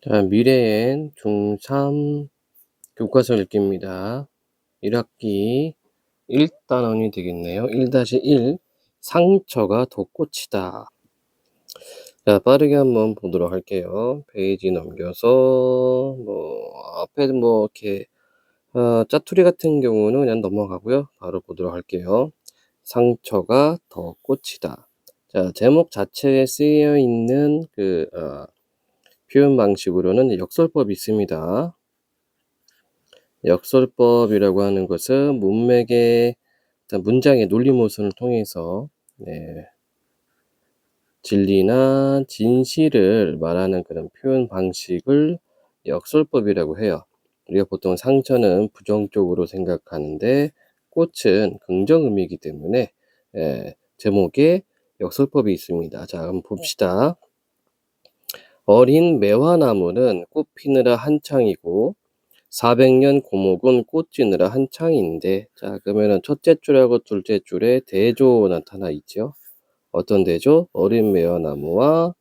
자, 미래엔 중3 교과서 읽기입니다. 1학기 1단원이 되겠네요. 1-1 상처가 더 꽃이다. 자, 빠르게 한번 보도록 할게요. 페이지 넘겨서 앞에 이렇게 짜투리 같은 경우는 그냥 넘어가고요. 바로 보도록 할게요. 상처가 더 꽃이다. 자, 제목 자체에 쓰여 있는 표현 방식으로는 역설법이 있습니다. 역설법이라고 하는 것은 문맥의 문장의 논리 모순을 통해서 진리나 진실을 말하는 그런 표현 방식을 역설법이라고 해요. 우리가 보통 상처는 부정적으로 생각하는데 꽃은 긍정 의미이기 때문에 제목에 역설법이 있습니다. 자, 한번 봅시다. 어린 매화나무는 꽃 피느라 한창이고 400년 고목은 꽃 지느라 한창인데, 자, 그러면은 첫째 줄하고 둘째 줄에 대조 나타나 있죠. 어떤 대조? 어린 매화나무와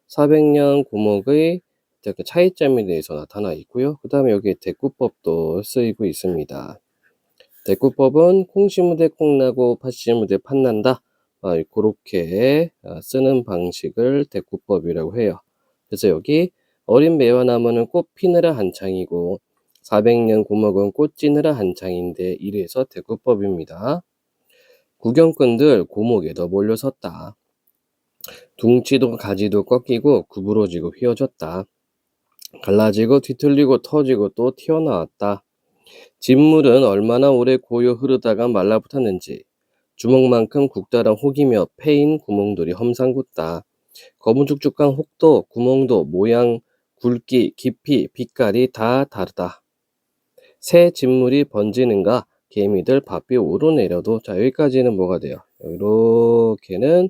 400년 고목의 그 차이점에 대해서 나타나 있고요. 그 다음에 여기에 대꾸법도 쓰이고 있습니다. 대꾸법은 콩 심으되 콩나고 팥 심으되 팥난다. 그렇게 쓰는 방식을 대꾸법이라고 해요. 그래서 여기 어린 매화나무는 꽃 피느라 한창이고 400년 고목은 꽃 지느라 한창인데, 이래서 대꾸법입니다. 구경꾼들 고목에도 몰려 섰다. 둥치도 가지도 꺾이고 구부러지고 휘어졌다. 갈라지고 뒤틀리고 터지고 또 튀어나왔다. 진물은 얼마나 오래 고여 흐르다가 말라붙었는지 주먹만큼 국다란 혹이며 패인 구멍들이 험상궂다. 거무죽죽한 혹도 구멍도 모양, 굵기, 깊이, 빛깔이 다 다르다. 새 진물이 번지는가 개미들 바삐 오르내려도. 자, 여기까지는 뭐가 돼요? 이렇게는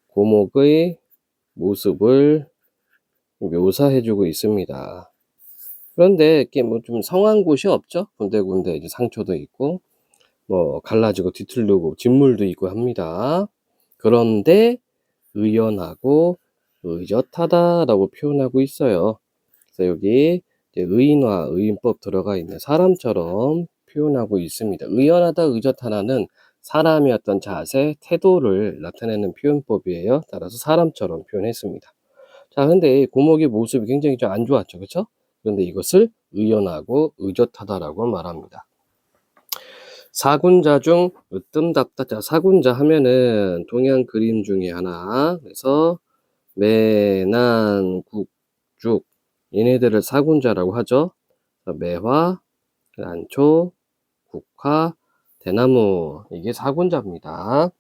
고목의 모습을 묘사해주고 있습니다. 그런데 이렇게 좀 성한 곳이 없죠? 군데군데 이제 상처도 있고 갈라지고 뒤틀리고 진물도 있고 합니다. 그런데 의연하고 의젓하다라고 표현하고 있어요. 그래서 여기 이제 의인화, 의인법 들어가 있는 사람처럼 표현하고 있습니다. 의연하다, 의젓하다는 사람의 어떤 자세, 태도를 나타내는 표현법이에요. 따라서 사람처럼 표현했습니다. 자, 근데 고목의 모습이 굉장히 좀 안 좋았죠, 그렇죠? 그런데 이것을 의연하고 의젓하다라고 말합니다. 사군자 중 으뜸답다. 자, 사군자 하면은 동양 그림 중에 하나. 그래서 매난, 국죽, 얘네들을 사군자라고 하죠. 매화, 안초, 국화, 대나무, 이게 사군자입니다.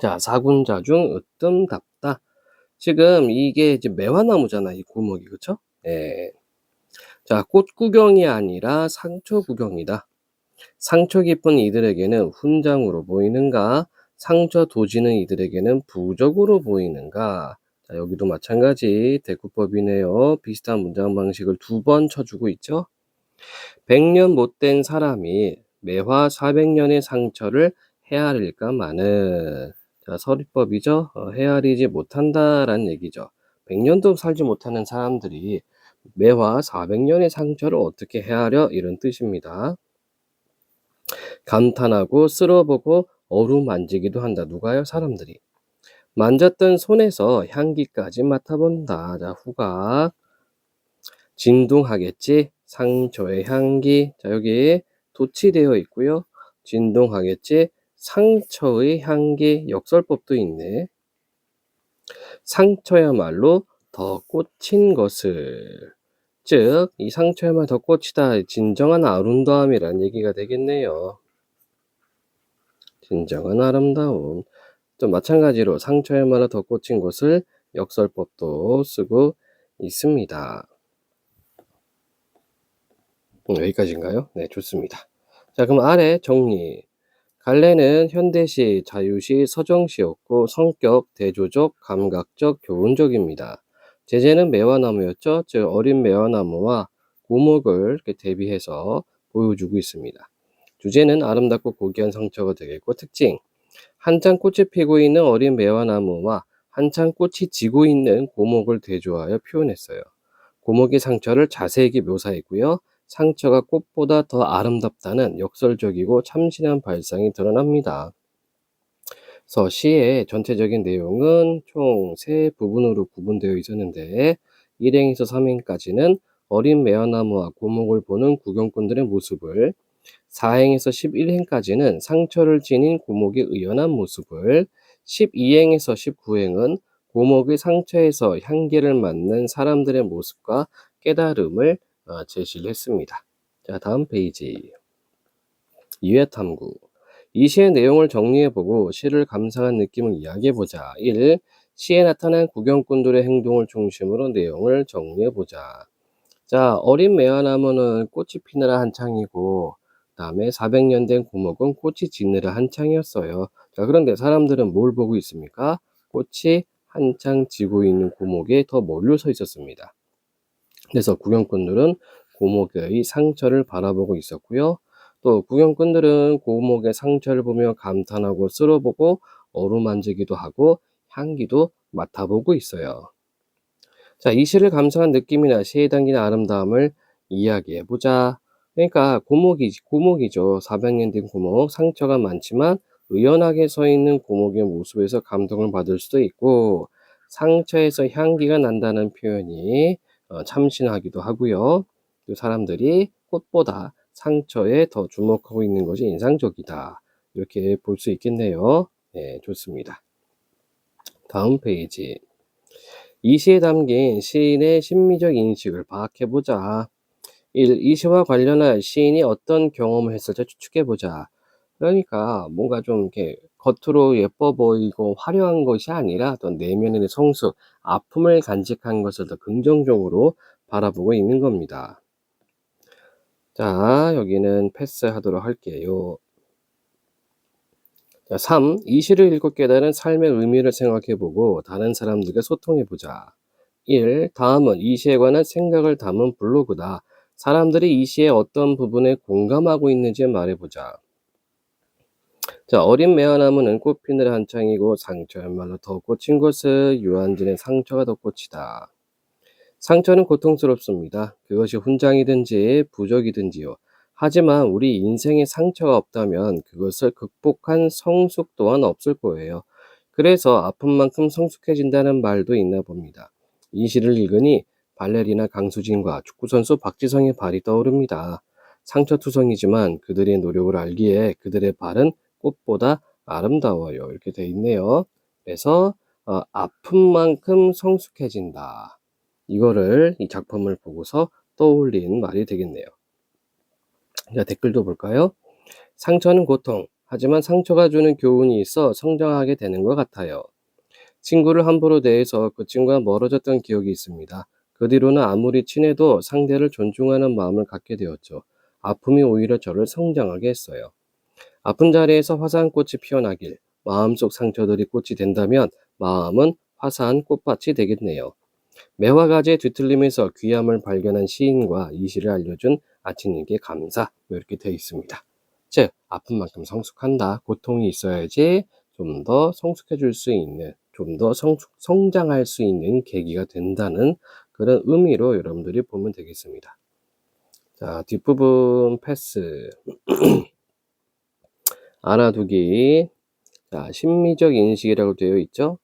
자, 사군자 중 으뜸답다. 지금 이게 이제 매화나무잖아, 이 고목이, 그쵸? 자, 꽃 구경이 아니라 상처 구경이다. 상처 깊은 이들에게는 훈장으로 보이는가? 상처 도지는 이들에게는 부적으로 보이는가? 자, 여기도 마찬가지 대꾸법이네요. 비슷한 문장 방식을 2번 쳐주고 있죠. 100년 못된 사람이 매화 400년의 상처를 헤아릴까 마는. 자, 서리법이죠. 헤아리지 못한다라는 얘기죠. 100년도 살지 못하는 사람들이 매화 400년의 상처를 어떻게 헤아려? 이런 뜻입니다. 감탄하고 쓸어보고 어루만지기도 한다. 누가요? 사람들이. 만졌던 손에서 향기까지 맡아본다. 자, 후각. 진동하겠지. 상처의 향기. 자, 여기 도치되어 있고요. 진동하겠지. 상처의 향기. 역설법도 있네. 상처야말로 더 꽂힌 것을. 즉, 이 상처야말로 더 꽃이다. 진정한 아름다움이란 얘기가 되겠네요. 진정한 아름다움. 또 마찬가지로 상처야말로 더 꽂힌 것을 역설법도 쓰고 있습니다. 여기까지인가요? 네, 좋습니다. 자, 그럼 아래 정리. 갈래는 현대시, 자유시, 서정시였고 성격 대조적, 감각적, 교훈적입니다. 제재는 매화나무였죠. 즉 어린 매화나무와 고목을 이렇게 대비해서 보여주고 있습니다. 주제는 아름답고 고귀한 상처가 되겠고, 특징. 한창 꽃이 피고 있는 어린 매화나무와 한창 꽃이 지고 있는 고목을 대조하여 표현했어요. 고목의 상처를 자세하게 묘사했고요. 상처가 꽃보다 더 아름답다는 역설적이고 참신한 발상이 드러납니다. 그래서 시의 전체적인 내용은 총 3부분으로 구분되어 있었는데 1행에서 3행까지는 어린 매화나무와 고목을 보는 구경꾼들의 모습을, 4행에서 11행까지는 상처를 지닌 고목의 의연한 모습을, 12행에서 19행은 고목의 상처에서 향기를 맡는 사람들의 모습과 깨달음을 제시를 했습니다. 자, 다음 페이지. 이해탐구. 이 시의 내용을 정리해보고 시를 감상한 느낌을 이야기해보자. 1. 시에 나타난 구경꾼들의 행동을 중심으로 내용을 정리해보자. 자, 어린 매화나무는 꽃이 피느라 한창이고, 그 다음에 400년 된 고목은 꽃이 지느라 한창이었어요. 자, 그런데 사람들은 뭘 보고 있습니까? 꽃이 한창 지고 있는 고목에 더 몰려서 있었습니다. 그래서 구경꾼들은 고목의 상처를 바라보고 있었고요. 또 구경꾼들은 고목의 상처를 보며 감탄하고 쓸어보고 어루만지기도 하고 향기도 맡아보고 있어요. 자, 이 시를 감상한 느낌이나 시에 담긴 아름다움을 이야기해보자. 그러니까 고목이죠. 400년 된 고목. 상처가 많지만 의연하게 서 있는 고목의 모습에서 감동을 받을 수도 있고, 상처에서 향기가 난다는 표현이 참신하기도 하고요. 또 사람들이 꽃보다 상처에 더 주목하고 있는 것이 인상적이다. 이렇게 볼 수 있겠네요. 네, 좋습니다. 다음 페이지. 이 시에 담긴 시인의 심미적 인식을 파악해보자. 1. 이 시와 관련한 시인이 어떤 경험을 했을지 추측해보자. 그러니까 뭔가 좀 이렇게 겉으로 예뻐 보이고 화려한 것이 아니라 어떤 내면의 성숙, 아픔을 간직한 것을 더 긍정적으로 바라보고 있는 겁니다. 자, 여기는 패스하도록 할게요. 자, 3. 이 시를 읽고 깨달은 삶의 의미를 생각해보고 다른 사람들과 소통해보자. 1. 다음은 이 시에 관한 생각을 담은 블로그다. 사람들이 이 시의 어떤 부분에 공감하고 있는지 말해보자. 자, 어린 매화나무는 꽃 피느라 한창이고 상처야말로 더 꽂힌 것은 유한진의 상처가 더 꽃이다. 상처는 고통스럽습니다. 그것이 훈장이든지 부적이든지요. 하지만 우리 인생에 상처가 없다면 그것을 극복한 성숙 또한 없을 거예요. 그래서 아픈 만큼 성숙해진다는 말도 있나 봅니다. 이 시를 읽으니 발레리나 강수진과 축구선수 박지성의 발이 떠오릅니다. 상처투성이지만 그들의 노력을 알기에 그들의 발은 꽃보다 아름다워요. 이렇게 돼 있네요. 그래서 아픈 만큼 성숙해진다. 이거를 이 작품을 보고서 떠올린 말이 되겠네요. 자, 댓글도 볼까요? 상처는 고통, 하지만 상처가 주는 교훈이 있어 성장하게 되는 것 같아요. 친구를 함부로 대해서 그 친구와 멀어졌던 기억이 있습니다. 그 뒤로는 아무리 친해도 상대를 존중하는 마음을 갖게 되었죠. 아픔이 오히려 저를 성장하게 했어요. 아픈 자리에서 화사한 꽃이 피어나길, 마음속 상처들이 꽃이 된다면 마음은 화사한 꽃밭이 되겠네요. 매화가지의 뒤틀림에서 귀함을 발견한 시인과 이 시를 알려준 아치님께 감사, 이렇게 되어 있습니다. 즉, 아픈 만큼 성숙한다. 고통이 있어야지 좀 더 성숙해질 수 있는, 좀 더 성장할 수 있는 계기가 된다는 그런 의미로 여러분들이 보면 되겠습니다. 자, 뒷부분 패스. 알아두기. 자, 심미적 인식이라고 되어 있죠.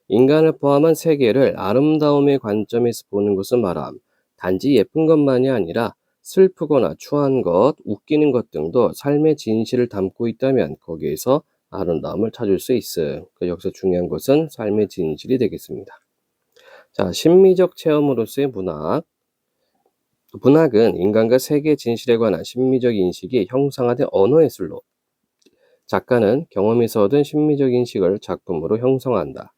인간을 포함한 세계를 아름다움의 관점에서 보는 것을 말함. 단지 예쁜 것만이 아니라 슬프거나 추한 것, 웃기는 것 등도 삶의 진실을 담고 있다면 거기에서 아름다움을 찾을 수 있음. 여기서 중요한 것은 삶의 진실이 되겠습니다. 자, 심미적 체험으로서의 문학. 문학은 인간과 세계의 진실에 관한 심미적 인식이 형성화된 언어 예술로, 작가는 경험에서 얻은 심미적 인식을 작품으로 형성한다.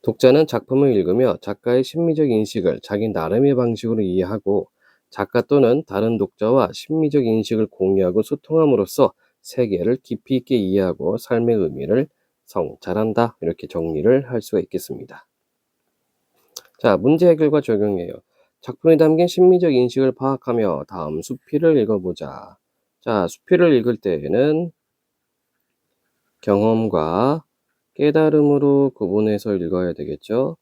독자는 작품을 읽으며 작가의 심미적 인식을 자기 나름의 방식으로 이해하고 작가 또는 다른 독자와 심미적 인식을 공유하고 소통함으로써 세계를 깊이 있게 이해하고 삶의 의미를 성찰한다. 이렇게 정리를 할 수가 있겠습니다. 자, 문제 해결과 적용이에요. 작품에 담긴 심미적 인식을 파악하며 다음 수필을 읽어보자. 자, 수필을 읽을 때에는 경험과 깨달음으로 구분해서 읽어야 되겠죠.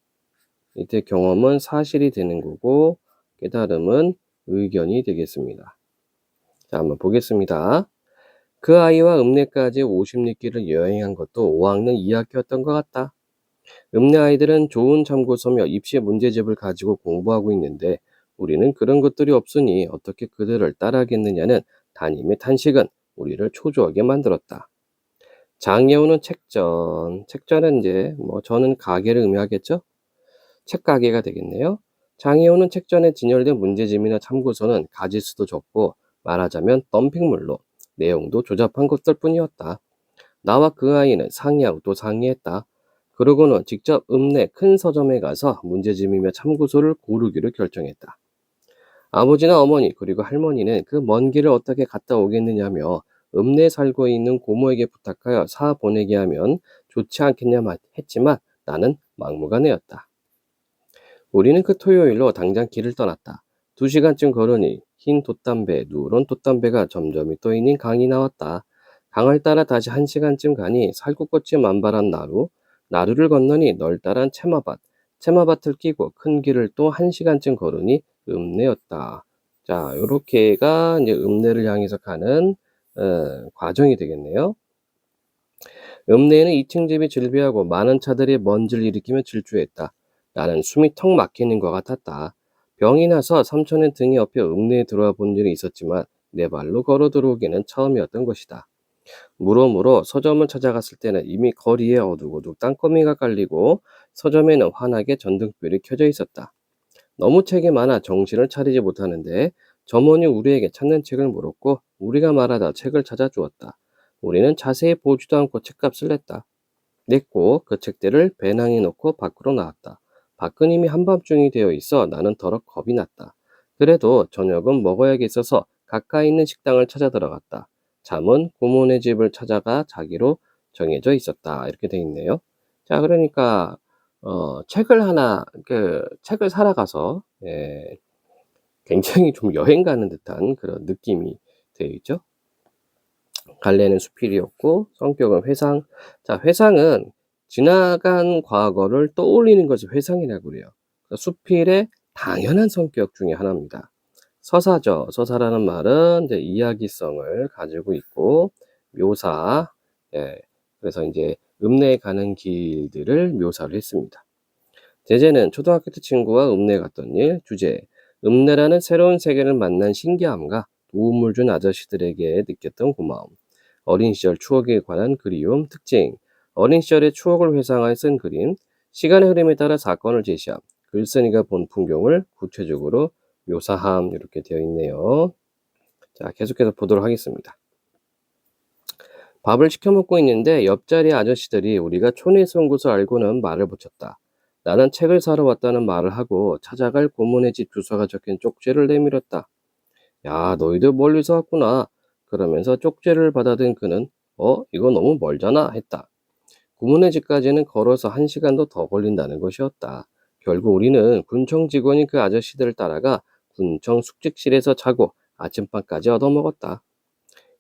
이때 경험은 사실이 되는 거고 깨달음은 의견이 되겠습니다. 자, 한번 보겠습니다. 그 아이와 읍내까지 50리길을 여행한 것도 5학년 2학기였던 것 같다. 읍내 아이들은 좋은 참고서며 입시 문제집을 가지고 공부하고 있는데 우리는 그런 것들이 없으니 어떻게 그들을 따라하겠느냐는 담임의 탄식은 우리를 초조하게 만들었다. 장애우는 책전. 책전은 이제 저는 가게를 의미하겠죠? 책가게가 되겠네요. 장애우는 책전에 진열된 문제집이나 참고서는 가지수도 적고 말하자면 덤핑물로 내용도 조잡한 것들 뿐이었다. 나와 그 아이는 상의하고 또 상의했다. 그러고는 직접 읍내 큰 서점에 가서 문제집이며 참고서를 고르기로 결정했다. 아버지나 어머니 그리고 할머니는 그 먼 길을 어떻게 갔다 오겠느냐며 읍내에 살고 있는 고모에게 부탁하여 사 보내게 하면 좋지 않겠냐 했지만 나는 막무가내였다. 우리는 그 토요일로 당장 길을 떠났다. 2시간쯤 걸으니 흰 돛담배, 누런 돛담배가 점점이 떠있는 강이 나왔다. 강을 따라 다시 1시간쯤 가니 살구꽃이 만발한 나루를 건너니 널따란 채마밭을 끼고 큰 길을 또 1시간쯤 걸으니 읍내였다. 자, 요렇게가 이제 읍내를 향해서 가는 과정이 되겠네요. 읍내에는 2층 집이 즐비하고 많은 차들이 먼지를 일으키며 질주했다. 나는 숨이 턱 막히는 것 같았다. 병이 나서 삼촌의 등이 업혀 읍내에 들어와 본 일이 있었지만 내 발로 걸어 들어오기는 처음이었던 것이다. 무덤으로 서점을 찾아갔을 때는 이미 거리에 어둑어둑 땅거미가 깔리고 서점에는 환하게 전등불이 켜져 있었다. 너무 책이 많아 정신을 차리지 못하는데 점원이 우리에게 찾는 책을 물었고 우리가 말하다 책을 찾아주었다. 우리는 자세히 보지도 않고 책값을 냈고 그 책들을 배낭에 넣고 밖으로 나왔다. 밖은 이미 한밤중이 되어 있어 나는 더러 겁이 났다. 그래도 저녁은 먹어야겠어서 가까이 있는 식당을 찾아 들어갔다. 잠은 고모네 집을 찾아가 자기로 정해져 있었다. 이렇게 돼 있네요. 자, 그러니까 책을 사러 가서 굉장히 좀 여행 가는 듯한 그런 느낌이 되어 있죠. 갈래는 수필이었고 성격은 회상. 자, 회상은 지나간 과거를 떠올리는 것이 회상이라고 그래요. 수필의 당연한 성격 중에 하나입니다. 서사죠. 서사라는 말은 이제 이야기성을 가지고 있고 묘사. 그래서 이제 읍내에 가는 길들을 묘사를 했습니다. 제재는 초등학교 때 친구와 읍내 갔던 일. 주제, 읍내라는 새로운 세계를 만난 신기함과 도움을 준 아저씨들에게 느꼈던 고마움. 어린 시절 추억에 관한 그리움. 특징, 어린 시절의 추억을 회상하여 쓴 그림. 시간의 흐름에 따라 사건을 제시함. 글쓴이가 본 풍경을 구체적으로 묘사함. 이렇게 되어 있네요. 자, 계속해서 보도록 하겠습니다. 밥을 시켜 먹고 있는데 옆자리 아저씨들이 우리가 촌에서 온 것을 알고는 말을 붙였다. 나는 책을 사러 왔다는 말을 하고 찾아갈 고모네 집 주소가 적힌 쪽지를 내밀었다. 야, 너희들 멀리서 왔구나. 그러면서 쪽지를 받아든 그는 이거 너무 멀잖아 했다. 고모네 집까지는 걸어서 1시간도 더 걸린다는 것이었다. 결국 우리는 군청 직원이 그 아저씨들을 따라가 군청 숙직실에서 자고 아침밥까지 얻어먹었다.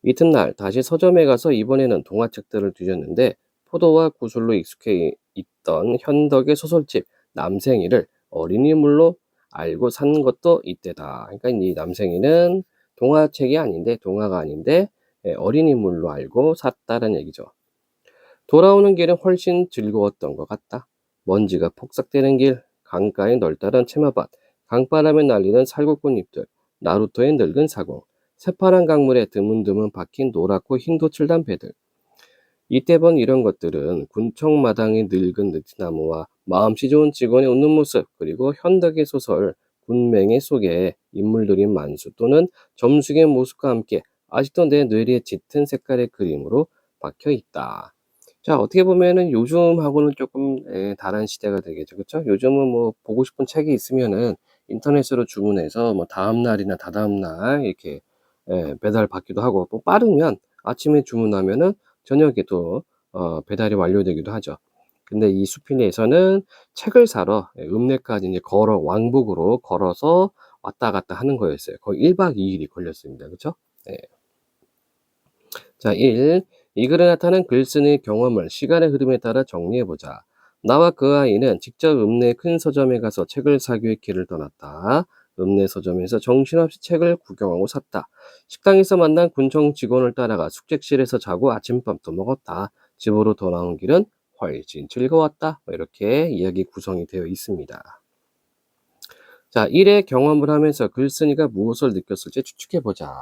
이튿날 다시 서점에 가서 이번에는 동화책들을 뒤졌는데 포도와 구슬로 익숙해 있던 현덕의 소설집 남생이를 어린이물로 알고 산 것도 이때다. 그러니까 이 남생이는 동화가 아닌데 어린이물로 알고 샀다는 얘기죠. 돌아오는 길은 훨씬 즐거웠던 것 같다. 먼지가 폭삭되는 길, 강가의 널따란 채마밭, 강바람에 날리는 살구꽃잎들, 나루터의 늙은 사공, 새파란 강물에 드문드문 박힌 노랗고 흰 도칠단 배들. 이때 본 이런 것들은 군청 마당의 늙은 느티나무와 마음씨 좋은 직원의 웃는 모습, 그리고 현덕의 소설 군맹의 속에 인물들이 만수 또는 점숙의 모습과 함께 아직도 내 뇌리에 짙은 색깔의 그림으로 박혀 있다. 자, 어떻게 보면은 요즘하고는 조금 다른 시대가 되겠죠. 그쵸? 요즘은 뭐 보고 싶은 책이 있으면은 인터넷으로 주문해서 뭐 다음 날이나 다다음 날 이렇게 배달 받기도 하고, 또 빠르면 아침에 주문하면은 저녁에 또 배달이 완료되기도 하죠. 근데 이 수필리에서는 책을 사러 읍내까지 이제 왕복으로 걸어서 왔다 갔다 하는 거였어요. 거의 1박 2일이 걸렸습니다. 그쵸? 자, 1. 이 글에 나타난 글쓴이의 경험을 시간의 흐름에 따라 정리해보자. 나와 그 아이는 직접 읍내 큰 서점에 가서 책을 사기 위해 길을 떠났다. 읍내 서점에서 정신없이 책을 구경하고 샀다. 식당에서 만난 군청 직원을 따라가 숙직실에서 자고 아침밥도 먹었다. 집으로 돌아온 길은 훨씬 즐거웠다. 이렇게 이야기 구성이 되어 있습니다. 자, 일의 경험을 하면서 글쓴이가 무엇을 느꼈을지 추측해보자.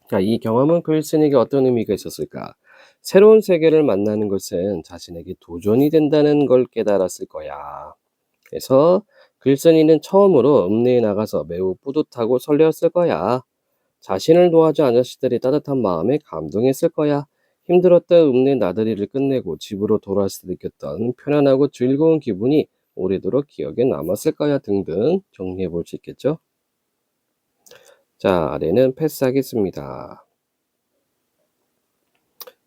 자, 이 경험은 글쓴이에게 어떤 의미가 있었을까? 새로운 세계를 만나는 것은 자신에게 도전이 된다는 걸 깨달았을 거야. 그래서 글쓴이는 처음으로 읍내에 나가서 매우 뿌듯하고 설레었을 거야. 자신을 도와준 아저씨들의 따뜻한 마음에 감동했을 거야. 힘들었던 읍내 나들이를 끝내고 집으로 돌아왔을 때 느꼈던 편안하고 즐거운 기분이 오래도록 기억에 남았을 거야 등등 정리해 볼 수 있겠죠? 자, 아래는 패스하겠습니다.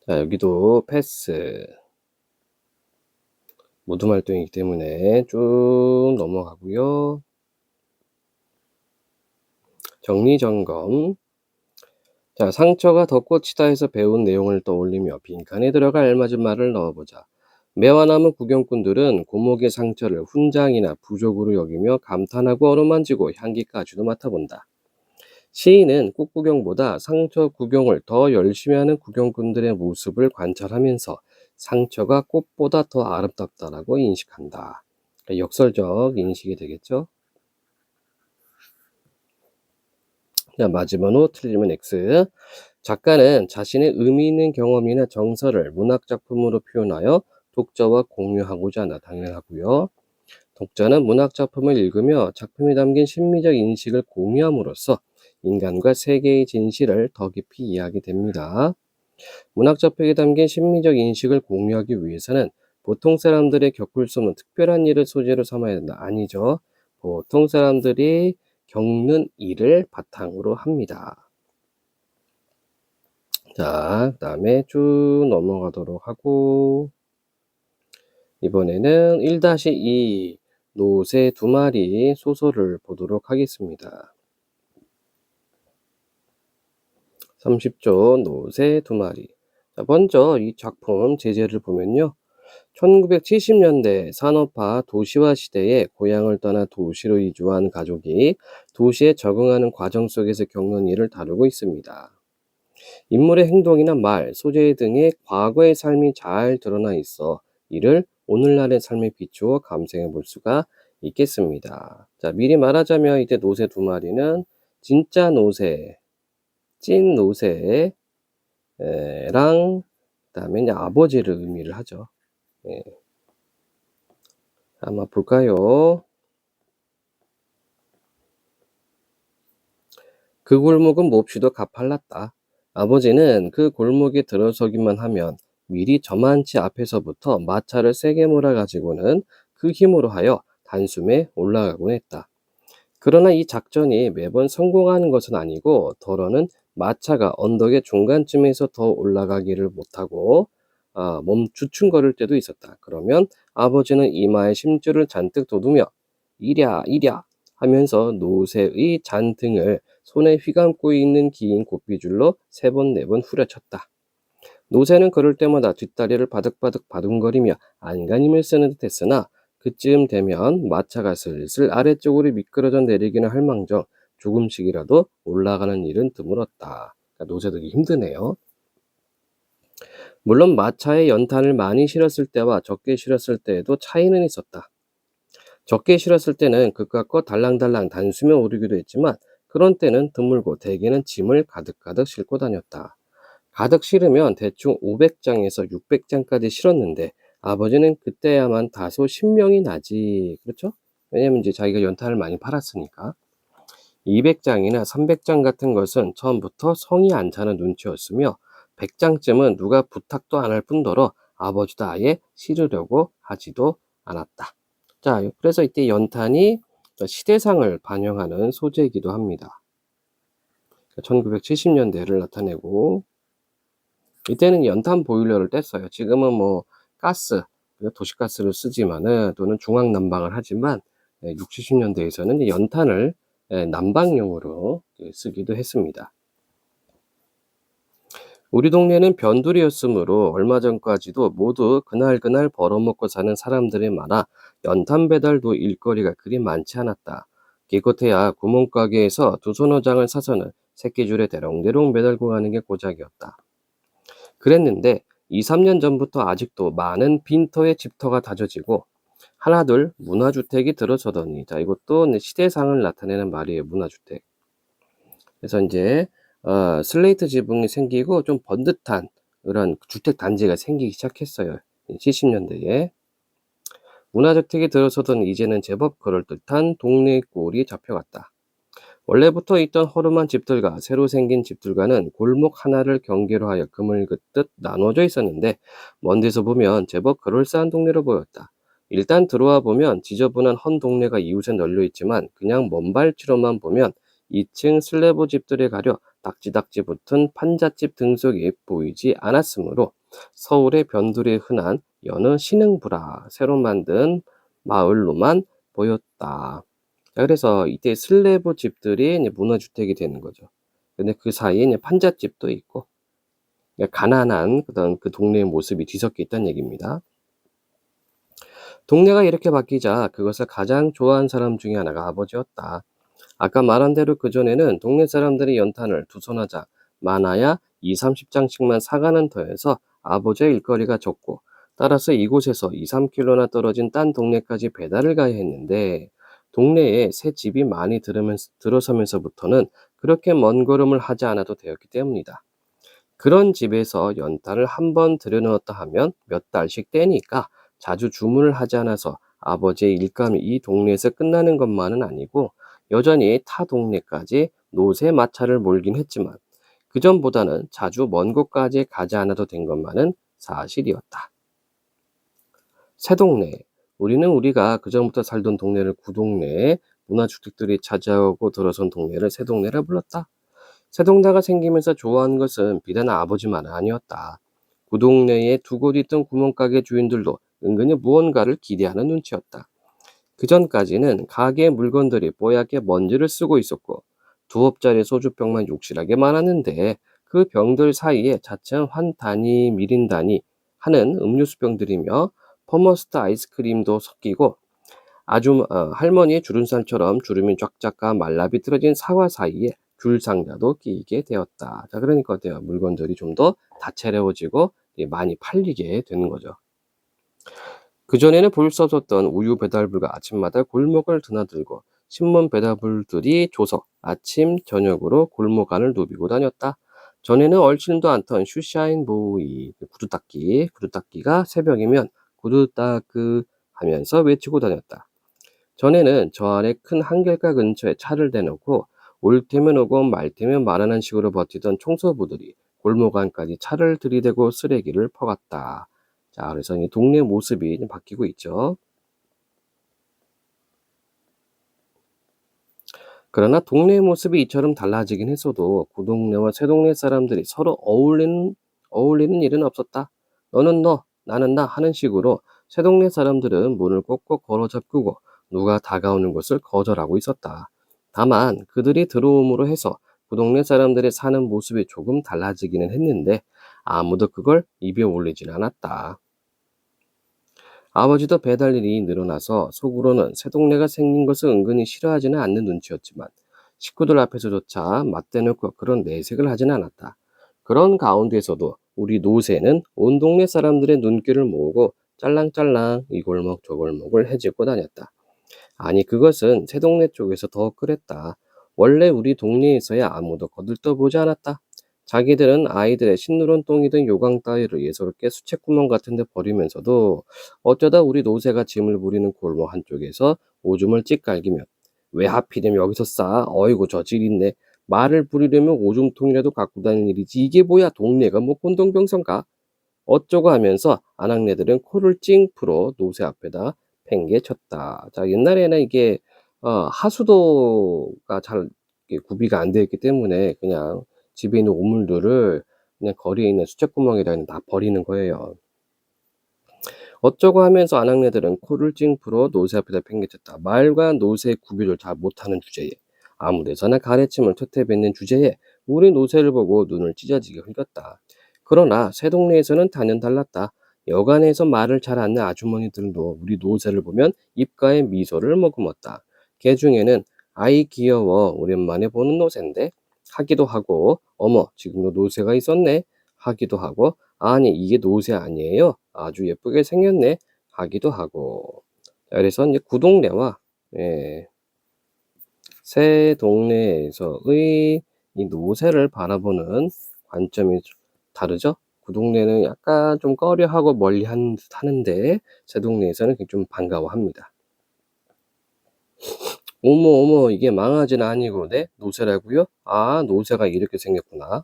자, 여기도 패스. 모둠 활동이기 때문에 쭉 넘어가고요. 정리점검. 자, 상처가 더 꽃이다 해서 배운 내용을 떠올리며 빈칸에 들어가 알맞은 말을 넣어보자. 매화나무 구경꾼들은 고목의 상처를 훈장이나 부족으로 여기며 감탄하고 어루만지고 향기까지도 맡아본다. 시인은 꽃 구경보다 상처 구경을 더 열심히 하는 구경꾼들의 모습을 관찰하면서 상처가 꽃보다 더 아름답다라고 인식한다. 그러니까 역설적 인식이 되겠죠. 자, 마지막으로 틀리면 X. 작가는 자신의 의미 있는 경험이나 정서를 문학작품으로 표현하여 독자와 공유하고자 하나 당연하고요. 독자는 문학작품을 읽으며 작품에 담긴 심미적 인식을 공유함으로써 인간과 세계의 진실을 더 깊이 이해하게 됩니다. 문학작품에 담긴 심미적 인식을 공유하기 위해서는 보통 사람들이 겪을 수 없는 특별한 일을 소재로 삼아야 된다. 아니죠. 보통 사람들이 겪는 일을 바탕으로 합니다. 자, 그 다음에 쭉 넘어가도록 하고, 이번에는 1-2 노새 2마리 소설을 보도록 하겠습니다. 30조 노새 2마리. 자, 먼저 이 작품 제재를 보면요. 1970년대 산업화 도시화 시대에 고향을 떠나 도시로 이주한 가족이 도시에 적응하는 과정 속에서 겪는 일을 다루고 있습니다. 인물의 행동이나 말, 소재 등의 과거의 삶이 잘 드러나 있어 이를 오늘날의 삶에 비추어 감상해 볼 수가 있겠습니다. 자, 미리 말하자면 이제 노새 2마리는 진짜 노새, 찐 노새랑 그다음에 이제 아버지를 의미를 하죠. 예. 한번 볼까요? 그 골목은 몹시도 가팔랐다. 아버지는 그 골목에 들어서기만 하면 미리 저만치 앞에서부터 마차를 세게 몰아가지고는 그 힘으로 하여 단숨에 올라가곤 했다. 그러나 이 작전이 매번 성공하는 것은 아니고 더러는 마차가 언덕의 중간쯤에서 더 올라가기를 못하고 멈추춤거릴 때도 있었다. 그러면 아버지는 이마에 심줄을 잔뜩 돋우며 이랴 이랴 하면서 노새의 잔등을 손에 휘감고 있는 긴 고삐줄로 3번 4번 후려쳤다. 노새는 그럴 때마다 뒷다리를 바득바득 바둥거리며 안간힘을 쓰는 듯 했으나 그쯤 되면 마차가 슬슬 아래쪽으로 미끄러져 내리기는 할망정 조금씩이라도 올라가는 일은 드물었다. 그러니까 노새들이 힘드네요. 물론 마차에 연탄을 많이 실었을 때와 적게 실었을 때에도 차이는 있었다. 적게 실었을 때는 그깟거 달랑달랑 단숨에 오르기도 했지만 그런 때는 드물고 대개는 짐을 가득가득 싣고 다녔다. 가득 실으면 대충 500장에서 600장까지 실었는데 아버지는 그때야만 다소 신명이 나지. 그렇죠? 왜냐면 이제 자기가 연탄을 많이 팔았으니까. 200장이나 300장 같은 것은 처음부터 성이 안 차는 눈치였으며 100장쯤은 누가 부탁도 안 할 뿐더러 아버지도 아예 실으려고 하지도 않았다. 자, 그래서 이때 연탄이 시대상을 반영하는 소재이기도 합니다. 1970년대를 나타내고 이때는 연탄 보일러를 뗐어요. 지금은 뭐 가스, 도시가스를 쓰지만은 또는 중앙난방을 하지만 60, 70년대에서는 연탄을 난방용으로 쓰기도 했습니다. 우리 동네는 변두리였으므로 얼마 전까지도 모두 그날그날 벌어먹고 사는 사람들이 많아 연탄 배달도 일거리가 그리 많지 않았다. 기껏해야 구멍가게에서 두 서너 장을 사서는 새끼줄에 대롱대롱 매달고 가는 게 고작이었다. 그랬는데 2, 3년 전부터 아직도 많은 빈터의 집터가 다져지고 하나둘 문화주택이 들어서더니, 자, 이것도 시대상을 나타내는 말이에요, 문화주택. 그래서 이제 슬레이트 지붕이 생기고 좀 번듯한 그런 주택 단지가 생기기 시작했어요. 70년대에. 문화주택이 들어서더니 이제는 제법 그럴듯한 동네 꼴이 잡혀갔다. 원래부터 있던 허름한 집들과 새로 생긴 집들과는 골목 하나를 경계로 하여 그물 긋듯 나눠져 있었는데, 먼 데서 보면 제법 그럴싸한 동네로 보였다. 일단 들어와 보면 지저분한 헌 동네가 이웃에 널려 있지만 그냥 먼발치로만 보면 2층 슬래브 집들에 가려 딱지딱지 붙은 판잣집 등속이 보이지 않았으므로 서울의 변두리에 흔한 여느 신흥부라 새로 만든 마을로만 보였다. 자, 그래서 이때 슬래브 집들이 이제 문화주택이 되는 거죠. 근데 그 사이에 이제 판잣집도 있고, 그러니까 가난한 그런 그 동네의 모습이 뒤섞여 있다는 얘기입니다. 동네가 이렇게 바뀌자 그것을 가장 좋아한 사람 중에 하나가 아버지였다. 아까 말한 대로 그전에는 동네 사람들이 연탄을 두 서너 장, 많아야 2, 30장씩만 사가는 터여서 아버지의 일거리가 적고, 따라서 이곳에서 2, 3km나 떨어진 딴 동네까지 배달을 가야 했는데, 동네에 새 집이 많이 들어서면서부터는 그렇게 먼 걸음을 하지 않아도 되었기 때문이다. 그런 집에서 연탄을 한 번 들여놓았다 하면 몇 달씩 떼니까 자주 주문을 하지 않아서 아버지의 일감이 이 동네에서 끝나는 것만은 아니고 여전히 타 동네까지 노새 마차를 몰긴 했지만 그전보다는 자주 먼 곳까지 가지 않아도 된 것만은 사실이었다. 새 동네. 우리는 우리가 그전부터 살던 동네를 구동네, 문화주택들이 차지하고 들어선 동네를 새 동네라 불렀다. 새동네가 생기면서 좋아한 것은 비단 아버지만 아니었다. 그 동네에 두 곳 있던 구멍가게 주인들도 은근히 무언가를 기대하는 눈치였다. 그 전까지는 가게 물건들이 뽀얗게 먼지를 쓰고 있었고 두 업짜리 소주병만 욕실하게 많았는데, 그 병들 사이에 차츰 환단위, 미린단위 하는 음료수병들이며 퍼머스트 아이스크림도 섞이고 할머니의 주름살처럼 주름이 쫙쫙 가 말라 비틀어진 사과 사이에 귤 상자도 끼게 되었다. 자, 그러니까 어때요? 물건들이 좀 더 다채로워지고 많이 팔리게 되는 거죠. 그전에는 볼 수 없었던 우유 배달부가 아침마다 골목을 드나들고 신문 배달부들이 줘서 아침 저녁으로 골목 안을 누비고 다녔다. 전에는 얼씬도 않던 슈샤인 보이, 구두닦기가 새벽이면 구두닦그 하면서 외치고 다녔다. 전에는 저 안에 큰 한길가 근처에 차를 대놓고 올 테면 오고 말 테면 말하는 식으로 버티던 청소부들이 골목 안까지 차를 들이대고 쓰레기를 퍼갔다. 자, 그래서 이 동네 모습이 좀 바뀌고 있죠. 그러나 동네의 모습이 이처럼 달라지긴 했어도 그 동네와 새 동네 사람들이 서로 어울리는 일은 없었다. 너는 너, 나는 나 하는 식으로 새 동네 사람들은 문을 꼭꼭 걸어 잠그고 누가 다가오는 것을 거절하고 있었다. 다만 그들이 들어옴으로 해서 그 동네 사람들의 사는 모습이 조금 달라지기는 했는데 아무도 그걸 입에 올리진 않았다. 아버지도 배달 일이 늘어나서 속으로는 새 동네가 생긴 것을 은근히 싫어하지는 않는 눈치였지만 식구들 앞에서조차 맞대놓고 그런 내색을 하지는 않았다. 그런 가운데서도 우리 노새는 온 동네 사람들의 눈길을 모으고 짤랑짤랑 이 골목 저 골목을 헤집고 다녔다. 아니, 그것은 새 동네 쪽에서 더 그랬다. 원래 우리 동네에서야 아무도 거들떠보지 않았다. 자기들은 아이들의 싱누런 똥이든 요강 따위를 예사롭게 수채구멍 같은 데 버리면서도 어쩌다 우리 노새가 짐을 부리는 골목 한쪽에서 오줌을 찍 갈기면 왜 하필이면 여기서 싸? 어이구 저질 있네. 말을 부리려면 오줌통이라도 갖고 다니는 일이지 이게 뭐야, 동네가 뭐 곤동병선가? 어쩌고 하면서 아낙네들은 코를 찡 풀어 노새 앞에다 팽개쳤다. 자, 옛날에는 이게 하수도가 잘 이렇게 구비가 안 되어 있기 때문에 그냥 집에 있는 오물들을 그냥 거리에 있는 수채구멍에다 그냥 다 버리는 거예요. 어쩌고 하면서 아낙네들은 코를 찡 풀어 노새 앞에다 팽개쳤다. 말과 노새의 구별을 잘 못하는 주제에 아무 데서나 가래침을 퇴퇴 뱉는 주제에 우리 노새를 보고 눈을 찢어지게 흘렸다. 그러나 새 동네에서는 단연 달랐다. 여간에서 말을 잘 않는 아주머니들도 우리 노새를 보면 입가에 미소를 머금었다. 개 중에는 아이 귀여워 오랜만에 보는 노새인데 하기도 하고 어머 지금도 노새가 있었네 하기도 하고 아니 이게 노새 아니에요 아주 예쁘게 생겼네 하기도 하고. 자, 그래서 이제 구동네와 예, 새 동네에서의 이 노새를 바라보는 관점이 다르죠. 구동네는 약간 좀 꺼려하고 멀리한 듯 하는데 새 동네에서는 좀 반가워합니다. 어머 어머 이게 망아지는 아니고 네? 노새라고요? 아 노새가 이렇게 생겼구나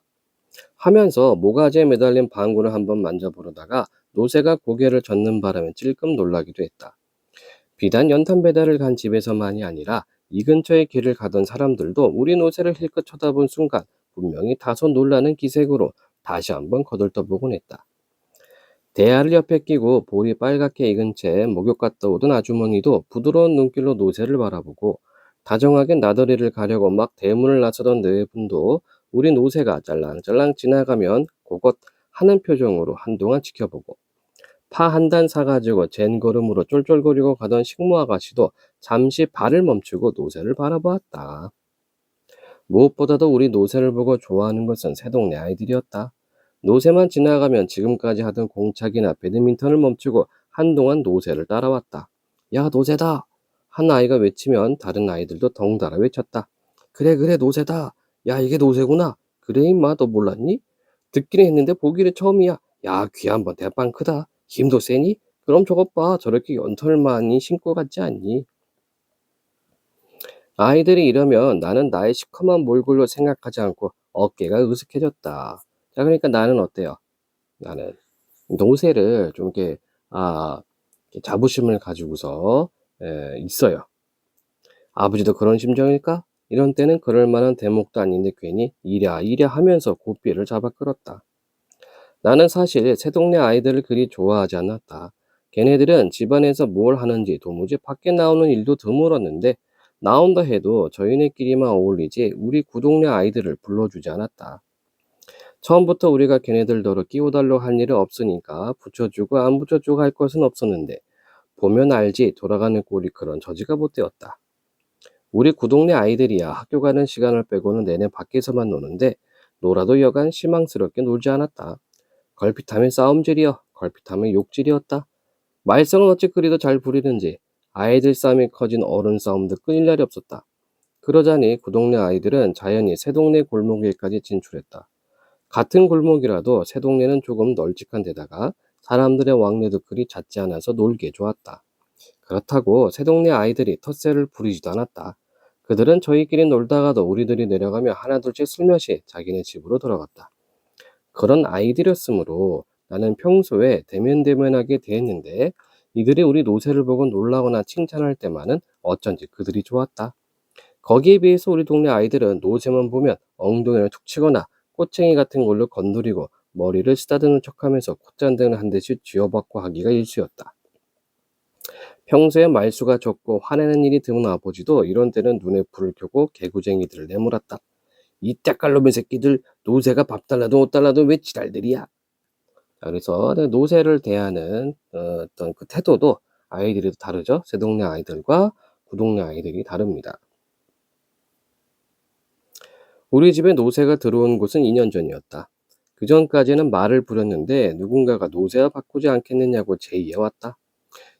하면서 모가지에 매달린 방구를 한번 만져보려다가 노새가 고개를 젓는 바람에 찔끔 놀라기도 했다. 비단 연탄 배달을 간 집에서만이 아니라 이 근처의 길을 가던 사람들도 우리 노새를 힐끗 쳐다본 순간 분명히 다소 놀라는 기색으로 다시 한번 거들떠보곤 했다. 대야를 옆에 끼고 볼이 빨갛게 익은 채 목욕 갔다 오던 아주머니도 부드러운 눈길로 노새를 바라보고 다정하게 나더리를 가려고 막 대문을 나서던 네 분도 우리 노새가 짤랑짤랑 지나가면 그것 하는 표정으로 한동안 지켜보고 파 한 단 사가지고 젠 걸음으로 쫄쫄거리고 가던 식모 아가씨도 잠시 발을 멈추고 노새를 바라보았다. 무엇보다도 우리 노새를 보고 좋아하는 것은 새동네 아이들이었다. 노새만 지나가면 지금까지 하던 공차기나 배드민턴을 멈추고 한동안 노새를 따라왔다. 야, 노새다! 한 아이가 외치면 다른 아이들도 덩달아 외쳤다. 그래, 그래, 노새다! 야, 이게 노새구나! 그래, 임마, 너 몰랐니? 듣기는 했는데 보기는 처음이야. 야, 귀 한번 대빵 크다. 힘도 세니? 그럼 저것 봐. 저렇게 연털 많이 신고 갔지 않니? 아이들이 이러면 나는 나의 시커먼 몰골로 생각하지 않고 어깨가 으슥해졌다. 자, 그러니까 나는 어때요? 나는 노새를 좀 이렇게, 이렇게 자부심을 가지고서 있어요. 아버지도 그런 심정일까? 이런 때는 그럴 만한 대목도 아닌데 괜히 이랴 이랴 하면서 고삐를 잡아 끌었다. 나는 사실 새동네 아이들을 그리 좋아하지 않았다. 걔네들은 집안에서 뭘 하는지 도무지 밖에 나오는 일도 드물었는데 나온다 해도 저희네끼리만 어울리지 우리 구동네 아이들을 불러주지 않았다. 처음부터 우리가 걔네들더러 끼워달라고 할 일은 없으니까 붙여주고 안 붙여주고 할 것은 없었는데 보면 알지 돌아가는 꼴이 그런 저지가 못 되었다. 우리 구동네 아이들이야 학교 가는 시간을 빼고는 내내 밖에서만 노는데 놀아도 여간 실망스럽게 놀지 않았다. 걸핏하면 싸움질이여 걸핏하면 욕질이었다. 말썽은 어찌 그리도 잘 부리는지 아이들 싸움이 커진 어른 싸움도 끊일 날이 없었다. 그러자니 그 동네 아이들은 자연히 새 동네 골목에까지 진출했다. 같은 골목이라도 새 동네는 조금 널찍한 데다가 사람들의 왕래도 그리 잦지 않아서 놀기에 좋았다. 그렇다고 새 동네 아이들이 텃세를 부리지도 않았다. 그들은 저희끼리 놀다가도 우리들이 내려가며 하나둘씩 슬며시 자기네 집으로 돌아갔다. 그런 아이들이었으므로 나는 평소에 대면대면하게 대했는데 이들이 우리 노새를 보고 놀라거나 칭찬할 때만은 어쩐지 그들이 좋았다. 거기에 비해서 우리 동네 아이들은 노새만 보면 엉덩이를 툭 치거나 꼬챙이 같은 걸로 건드리고 머리를 쓰다드는 척하면서 콧잔등을 한 대씩 쥐어받고 하기가 일쑤였다. 평소에 말수가 적고 화내는 일이 드문 아버지도 이런 때는 눈에 불을 켜고 개구쟁이들을 내몰았다. 이 때깔놈의 새끼들 노새가 밥 달라도 옷 달라도 왜 지랄들이야. 자, 그래서 노새를 대하는 어떤 그 태도도 아이들이 다르죠. 새 동네 아이들과 구동네 아이들이 다릅니다. 우리 집에 노새가 들어온 곳은 2년 전이었다. 그 전까지는 말을 부렸는데 누군가가 노새와 바꾸지 않겠느냐고 제의해왔다.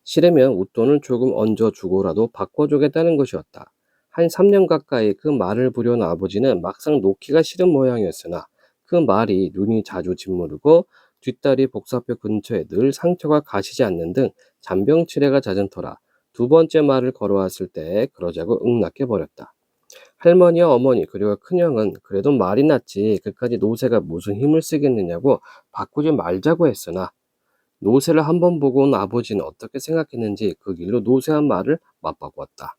싫으면 웃돈을 조금 얹어주고라도 바꿔주겠다는 것이었다. 한 3년 가까이 그 말을 부려온 아버지는 막상 놓기가 싫은 모양이었으나 그 말이 눈이 자주 짓무르고 뒷다리 복사뼈 근처에 늘 상처가 가시지 않는 등 잔병치레가 잦은 터라 두 번째 말을 걸어왔을 때 그러자고 응낙해 버렸다. 할머니와 어머니 그리고 큰형은 그래도 말이 낫지 그까지 노새가 무슨 힘을 쓰겠느냐고 바꾸지 말자고 했으나 노새를 한 번 보고 온 아버지는 어떻게 생각했는지 그 길로 노새한 말을 맞바꾸었다.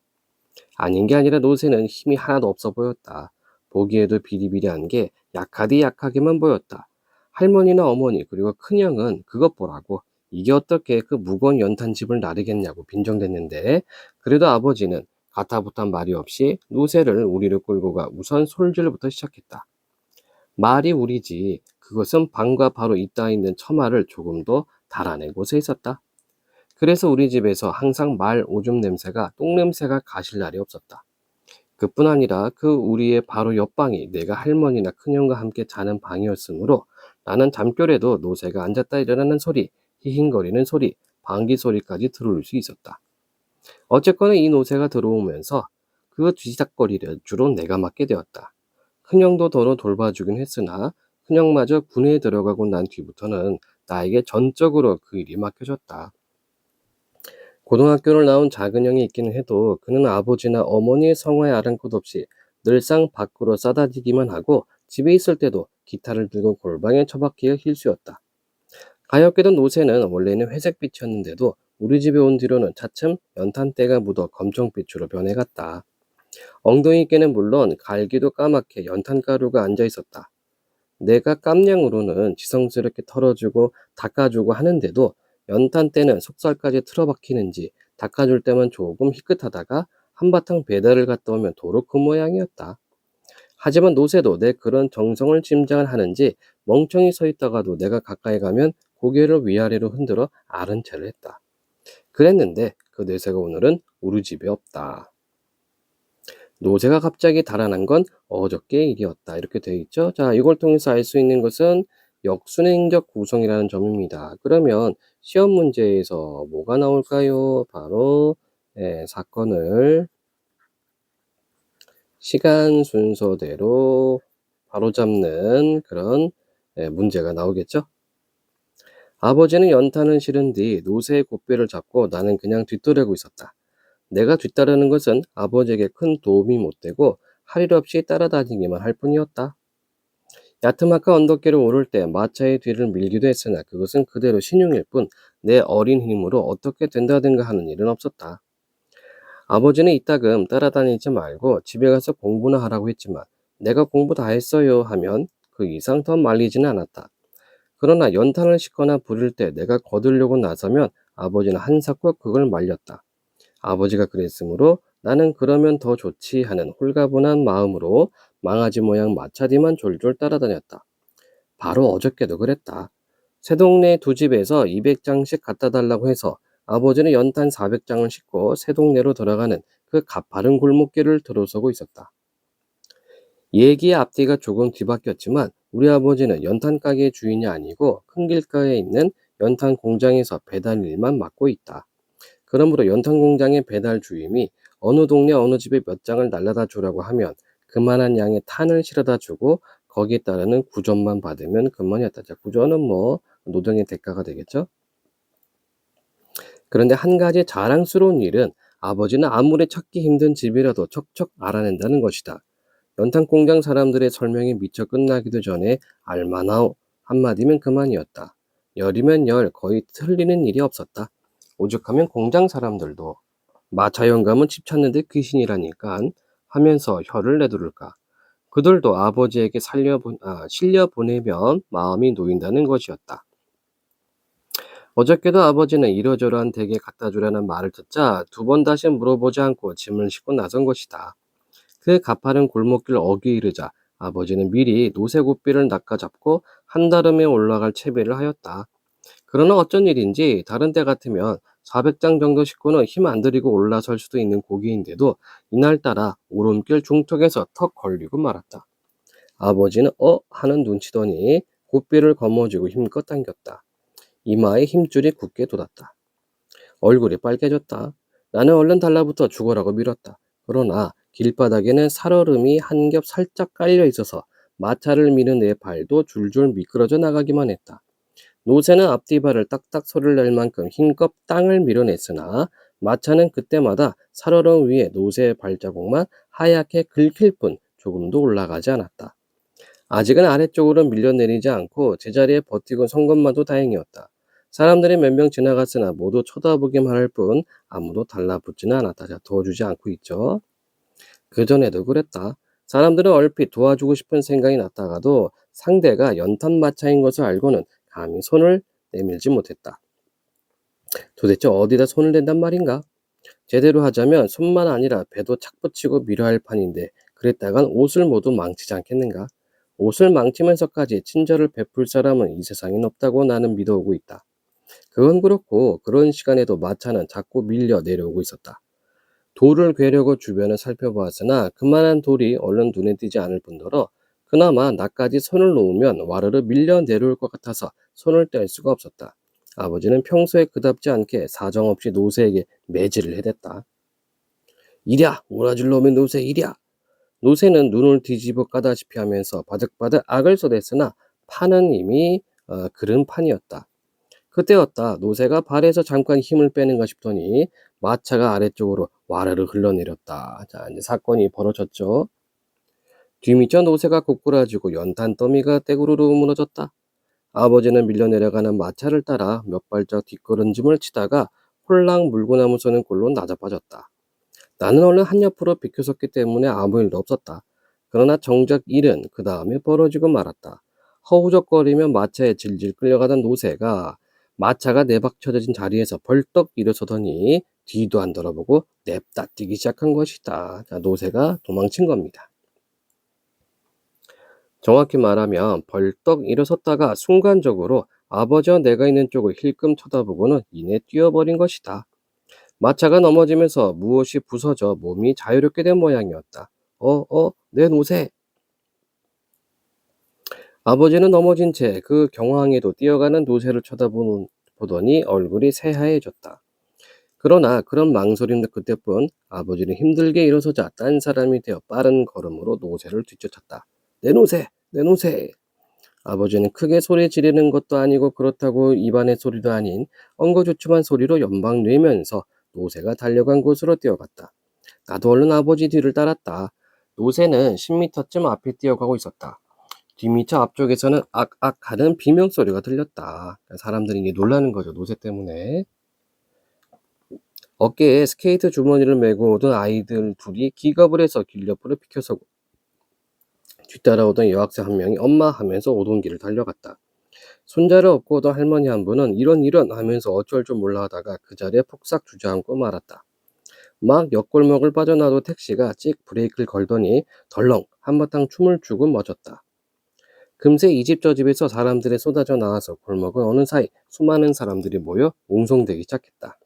아닌 게 아니라 노새는 힘이 하나도 없어 보였다. 보기에도 비리비리한 게 약하디 약하게만 보였다. 할머니나 어머니 그리고 큰형은 그것 보라고 이게 어떻게 그 무거운 연탄집을 나르겠냐고 빈정댔는데 그래도 아버지는 가타부탄 말이 없이 노새를 우리를 끌고 가 우선 솔질부터 시작했다. 말이 우리지 그것은 방과 바로 있다 있는 처마를 조금 더 달아낸 곳에 있었다. 그래서 우리 집에서 항상 말 오줌 냄새가 똥냄새가 가실 날이 없었다. 그뿐 아니라 그 우리의 바로 옆방이 내가 할머니나 큰형과 함께 자는 방이었으므로 나는 잠결에도 노새가 앉았다 일어나는 소리, 히힝거리는 소리, 방귀 소리까지 들을 수 있었다. 어쨌거나 이 노새가 들어오면서 그 뒤삭거리를 주로 내가 맡게 되었다. 큰형도 더러 돌봐주긴 했으나 큰형마저 군에 들어가고 난 뒤부터는 나에게 전적으로 그 일이 맡겨졌다. 고등학교를 나온 작은 형이 있기는 해도 그는 아버지나 어머니의 성화에 아랑곳 없이 늘상 밖으로 싸다니기만 하고 집에 있을 때도 기타를 들고 골방에 처박히어 힐수였다. 가엾게도 노새는 원래는 회색빛이었는데도 우리 집에 온 뒤로는 차츰 연탄때가 묻어 검정빛으로 변해갔다. 엉덩이께는 물론 갈기도 까맣게 연탄가루가 앉아 있었다. 내가 깜냥으로는 지성스럽게 털어주고 닦아주고 하는데도 연탄때는 속살까지 틀어박히는지 닦아줄 때만 조금 희끗하다가 한바탕 배달을 갔다 오면 도로 그 모양이었다. 하지만 노새도 내 그런 정성을 짐작을 하는지 멍청이 서 있다가도 내가 가까이 가면 고개를 위아래로 흔들어 아른 체를 했다. 그랬는데 그 뇌새가 오늘은 우리 집에 없다. 노새가 갑자기 달아난 건 어저께 일이었다. 이렇게 되어 있죠. 자, 이걸 통해서 알 수 있는 것은 역순행적 구성이라는 점입니다. 그러면 시험 문제에서 뭐가 나올까요? 바로 사건을 시간 순서대로 바로잡는 그런 문제가 나오겠죠. 아버지는 연탄을 실은 뒤 노새의 곶배를 잡고 나는 그냥 뒤따르고 있었다. 내가 뒤따르는 것은 아버지에게 큰 도움이 못 되고 할 일 없이 따라다니기만 할 뿐이었다. 야트마카 언덕길을 오를 때 마차의 뒤를 밀기도 했으나 그것은 그대로 신용일 뿐 내 어린 힘으로 어떻게 된다든가 하는 일은 없었다. 아버지는 이따금 따라다니지 말고 집에 가서 공부나 하라고 했지만 내가 공부 다 했어요 하면 그 이상 더 말리지는 않았다. 그러나 연탄을 싣거나 부릴 때 내가 거들려고 나서면 아버지는 한사코 그걸 말렸다. 아버지가 그랬으므로 나는 그러면 더 좋지 하는 홀가분한 마음으로 망아지 모양 마차뒤만 졸졸 따라다녔다. 바로 어저께도 그랬다. 새동네 두 집에서 200장씩 갖다 달라고 해서 아버지는 연탄 400장을 싣고 새동네로 돌아가는 그 가파른 골목길을 들어서고 있었다. 얘기의 앞뒤가 조금 뒤바뀌었지만 우리 아버지는 연탄 가게의 주인이 아니고 큰 길가에 있는 연탄 공장에서 배달 일만 맡고 있다. 그러므로 연탄 공장의 배달 주임이 어느 동네 어느 집에 몇 장을 날라다 주라고 하면 그만한 양의 탄을 실어다 주고 거기에 따르는 구전만 받으면 그만이었다. 자, 구전은 뭐 노동의 대가가 되겠죠. 그런데 한 가지 자랑스러운 일은 아버지는 아무리 찾기 힘든 집이라도 척척 알아낸다는 것이다. 연탄 공장 사람들의 설명이 미처 끝나기도 전에 알마나오 한마디면 그만이었다. 열이면 열 거의 틀리는 일이 없었다. 오죽하면 공장 사람들도 마차 영감은 집 찾는데 귀신이라니까 하면서 혀를 내두를까. 그들도 아버지에게 실려 보내면 마음이 놓인다는 것이었다. 어저께도 아버지는 이러저러한 댁에 갖다 주라는 말을 듣자 두 번 다시 물어보지 않고 짐을 싣고 나선 것이다. 그 가파른 골목길 어귀 이르자 아버지는 미리 노새고삐를 낚아잡고 한다름에 올라갈 채비를 하였다. 그러나 어쩐 일인지 다른 때 같으면 400장 정도 싣고는 힘 안 들이고 올라설 수도 있는 고기인데도 이날따라 오름길 중턱에서 턱 걸리고 말았다. 아버지는 하는 눈치더니 고삐를 거머쥐고 힘껏 당겼다. 이마에 힘줄이 굳게 돋았다. 얼굴이 빨개졌다. 나는 얼른 달라붙어 죽어라고 밀었다. 그러나 길바닥에는 살얼음이 한 겹 살짝 깔려 있어서 마차를 미는 내 발도 줄줄 미끄러져 나가기만 했다. 노새는 앞뒤발을 딱딱 소리를 낼 만큼 힘껏 땅을 밀어냈으나 마차는 그때마다 살얼음 위에 노새의 발자국만 하얗게 긁힐 뿐 조금도 올라가지 않았다. 아직은 아래쪽으로 밀려내리지 않고 제자리에 버티고 선 것만도 다행이었다. 사람들이 몇 명 지나갔으나 모두 쳐다보기만 할 뿐 아무도 달라붙지는 않았다. 자, 도와주지 않고 있죠. 그전에도 그랬다. 사람들은 얼핏 도와주고 싶은 생각이 났다가도 상대가 연탄마차인 것을 알고는 감히 손을 내밀지 못했다. 도대체 어디다 손을 댄단 말인가? 제대로 하자면 손만 아니라 배도 착 붙이고 밀어야 할 판인데 그랬다간 옷을 모두 망치지 않겠는가? 옷을 망치면서까지 친절을 베풀 사람은 이 세상엔 없다고 나는 믿어오고 있다. 그건 그렇고 그런 시간에도 마차는 자꾸 밀려 내려오고 있었다. 돌을 괴려고 주변을 살펴보았으나 그만한 돌이 얼른 눈에 띄지 않을 뿐더러 그나마 나까지 손을 놓으면 와르르 밀려 내려올 것 같아서 손을 뗄 수가 없었다. 아버지는 평소에 그답지 않게 사정없이 노새에게 매질을 해댔다. 이랴! 오라질 놈의 노새 이랴! 노새는 눈을 뒤집어 까다시피 하면서 바득바득 악을 쏟았으나 판은 이미 그른 판이었다. 그때였다. 노새가 발에서 잠깐 힘을 빼는가 싶더니 마차가 아래쪽으로 와르르 흘러내렸다. 자, 이제 사건이 벌어졌죠. 뒤미쳐 노새가 고꾸라지고 연탄 더미가 떼구르르 무너졌다. 아버지는 밀려 내려가는 마차를 따라 몇 발짝 뒷걸음짐을 치다가 홀랑 물구나무 서는 꼴로 나자빠졌다. 나는 얼른 한옆으로 비켜섰기 때문에 아무 일도 없었다. 그러나 정작 일은 그 다음에 벌어지고 말았다. 허우적거리며 마차에 질질 끌려가던 노새가 마차가 내박쳐진 자리에서 벌떡 일어서더니 뒤도 안 돌아보고 냅다 뛰기 시작한 것이다. 자, 노새가 도망친 겁니다. 정확히 말하면 벌떡 일어섰다가 순간적으로 아버지와 내가 있는 쪽을 힐끔 쳐다보고는 이내 뛰어버린 것이다. 마차가 넘어지면서 무엇이 부서져 몸이 자유롭게 된 모양이었다. 내 노새! 아버지는 넘어진 채 그 경황에도 뛰어가는 노새를 쳐다보더니 얼굴이 새하얘졌다. 그러나 그런 망설임도 그때뿐. 아버지는 힘들게 일어서자 딴 사람이 되어 빠른 걸음으로 노새를 뒤쫓았다. 내 노새! 내 노새! 아버지는 크게 소리 지르는 것도 아니고 그렇다고 입안의 소리도 아닌 엉거주춤한 소리로 연방 내면서 노새가 달려간 곳으로 뛰어갔다. 나도 얼른 아버지 뒤를 따랐다. 노새는 10m쯤 앞에 뛰어가고 있었다. 뒤미처 앞쪽에서는 악악 하는 비명소리가 들렸다. 사람들이 이제 놀라는 거죠. 노새 때문에. 어깨에 스케이트 주머니를 메고 오던 아이들 둘이 기겁을 해서 길 옆으로 비켜서고 뒤따라오던 여학생 한 명이 엄마 하면서 오던 길을 달려갔다. 손자를 업고 오던 할머니 한 분은 이런 하면서 어쩔 줄 몰라 하다가 그 자리에 폭삭 주저앉고 말았다. 막 옆골목을 빠져나도 택시가 찍 브레이크를 걸더니 덜렁 한바탕 춤을 추고 멎었다. 금세 이 집 저 집에서 사람들이 쏟아져 나와서 골목은 어느 사이 수많은 사람들이 모여 웅성대기 시작했다.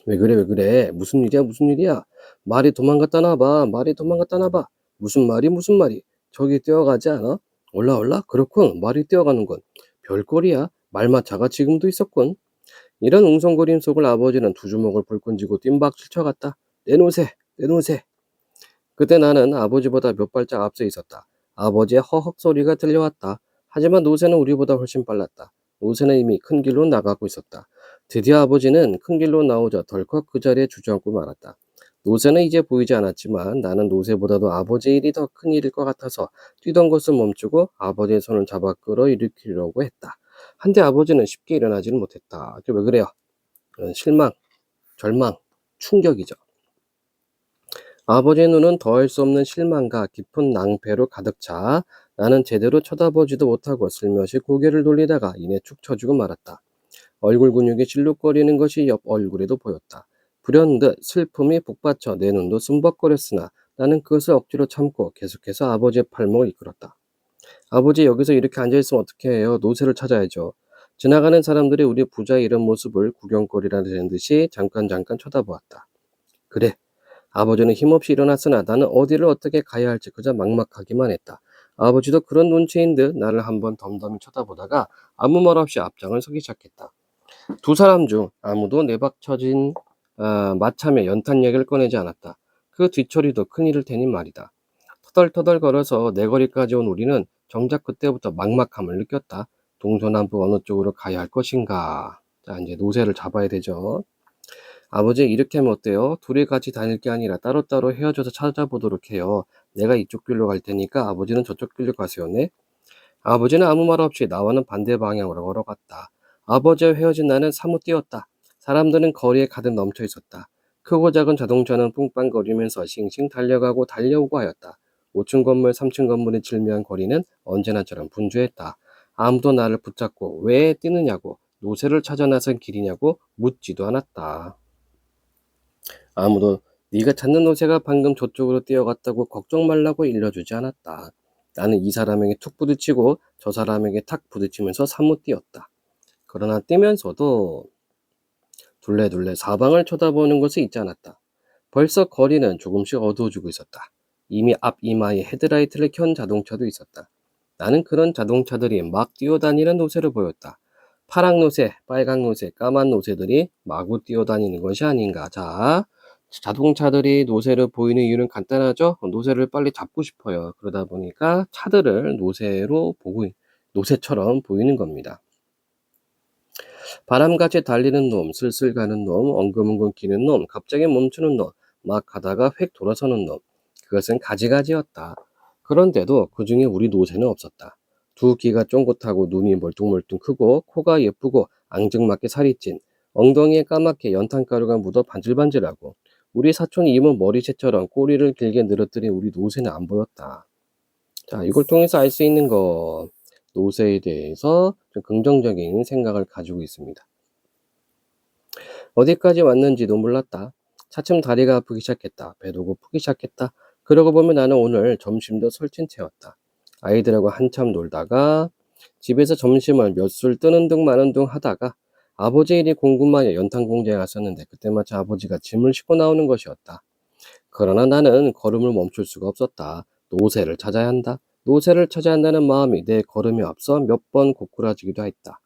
왜 그래 무슨 일이야 말이 도망갔다 나봐 무슨 말이 저기 뛰어가지 않아? 올라 그렇군 말이 뛰어가는군 별꼴이야 말마차가 지금도 있었군. 이런 웅성거림 속을 아버지는 두 주먹을 불끈 쥐고 뜀박질 쳐갔다. 내놓으세. 그때 나는 아버지보다 몇 발짝 앞서 있었다. 아버지의 허헉 소리가 들려왔다. 하지만 노새는 우리보다 훨씬 빨랐다. 노새는 이미 큰 길로 나가고 있었다. 드디어 아버지는 큰 길로 나오자 덜컥 그 자리에 주저앉고 말았다. 노새는 이제 보이지 않았지만 나는 노새보다도 아버지의 일이 더 큰 일일 것 같아서 뛰던 것을 멈추고 아버지의 손을 잡아 끌어일으키려고 했다. 한데 아버지는 쉽게 일어나지는 못했다. 왜 그래요? 실망, 절망, 충격이죠. 아버지의 눈은 더할 수 없는 실망과 깊은 낭패로 가득 차 나는 제대로 쳐다보지도 못하고 슬며시 고개를 돌리다가 이내 축 처지고 말았다. 얼굴 근육이 실룩거리는 것이 옆 얼굴에도 보였다. 불현듯 슬픔이 북받쳐 내 눈도 숨벅거렸으나 나는 그것을 억지로 참고 계속해서 아버지의 팔목을 이끌었다. 아버지 여기서 이렇게 앉아있으면 어떻게 해요? 노새를 찾아야죠. 지나가는 사람들이 우리 부자의 이런 모습을 구경거리라는 듯이 잠깐 쳐다보았다. 그래. 아버지는 힘없이 일어났으나 나는 어디를 어떻게 가야 할지 그저 막막하기만 했다. 아버지도 그런 눈치인 듯 나를 한번 덤덤히 쳐다보다가 아무 말 없이 앞장을 서기 시작했다. 두 사람 중 아무도 내박쳐진 마참의 연탄 얘기를 꺼내지 않았다. 그 뒤처리도 큰일일 테니 말이다. 터덜터덜 걸어서 내 거리까지 온 우리는 정작 그때부터 막막함을 느꼈다. 동서남북 어느 쪽으로 가야 할 것인가. 자, 이제 노새를 잡아야 되죠. 아버지 이렇게 하면 어때요? 둘이 같이 다닐 게 아니라 따로따로 헤어져서 찾아보도록 해요. 내가 이쪽 길로 갈 테니까 아버지는 저쪽 길로 가세요. 네? 아버지는 아무 말 없이 나와는 반대 방향으로 걸어갔다. 아버지와 헤어진 나는 사뭇 뛰었다. 사람들은 거리에 가득 넘쳐 있었다. 크고 작은 자동차는 뿡빵거리면서 싱싱 달려가고 달려오고 하였다. 5층 건물, 3층 건물의 질미한 거리는 언제나처럼 분주했다. 아무도 나를 붙잡고 왜 뛰느냐고 노새를 찾아 나선 길이냐고 묻지도 않았다. 아무도 네가 찾는 노새가 방금 저쪽으로 뛰어갔다고 걱정 말라고 일러주지 않았다. 나는 이 사람에게 툭 부딪히고 저 사람에게 탁 부딪히면서 사뭇 뛰었다. 그러나 뛰면서도 둘레둘레 사방을 쳐다보는 것을 잊지 않았다. 벌써 거리는 조금씩 어두워지고 있었다. 이미 앞 이마에 헤드라이트를 켠 자동차도 있었다. 나는 그런 자동차들이 막 뛰어다니는 노새를 보였다. 파랑 노새, 빨강 노새, 까만 노새들이 마구 뛰어다니는 것이 아닌가. 자, 자동차들이 노새를 보이는 이유는 간단하죠. 노새를 빨리 잡고 싶어요. 그러다 보니까 차들을 노새처럼 보이는 겁니다. 바람같이 달리는 놈, 슬슬 가는 놈, 엉금엉금 기는 놈, 갑자기 멈추는 놈, 막 가다가 획 돌아서는 놈. 그것은 가지가지였다. 그런데도 그 중에 우리 노새는 없었다. 두 귀가 쫑긋하고 눈이 멀뚱멀뚱 크고 코가 예쁘고 앙증맞게 살이 찐 엉덩이에 까맣게 연탄가루가 묻어 반질반질하고 우리 사촌 이모 머리채처럼 꼬리를 길게 늘어뜨린 우리 노새는 안 보였다. 자, 이걸 통해서 알 수 있는 거, 노새에 대해서 좀 긍정적인 생각을 가지고 있습니다. 어디까지 왔는지도 몰랐다. 차츰 다리가 아프기 시작했다. 배도 고프기 시작했다. 그러고 보면 나는 오늘 점심도 설친 채였다. 아이들하고 한참 놀다가 집에서 점심을 몇 술 뜨는 둥 마는 둥 하다가 아버지 일이 궁금하여 연탄 공장에 갔었는데 그때 마침 아버지가 짐을 싣고 나오는 것이었다. 그러나 나는 걸음을 멈출 수가 없었다. 노새를 찾아야 한다. 노새를 찾아야 한다는 마음이 내 걸음에 앞서 몇 번 고꾸라지기도 했다.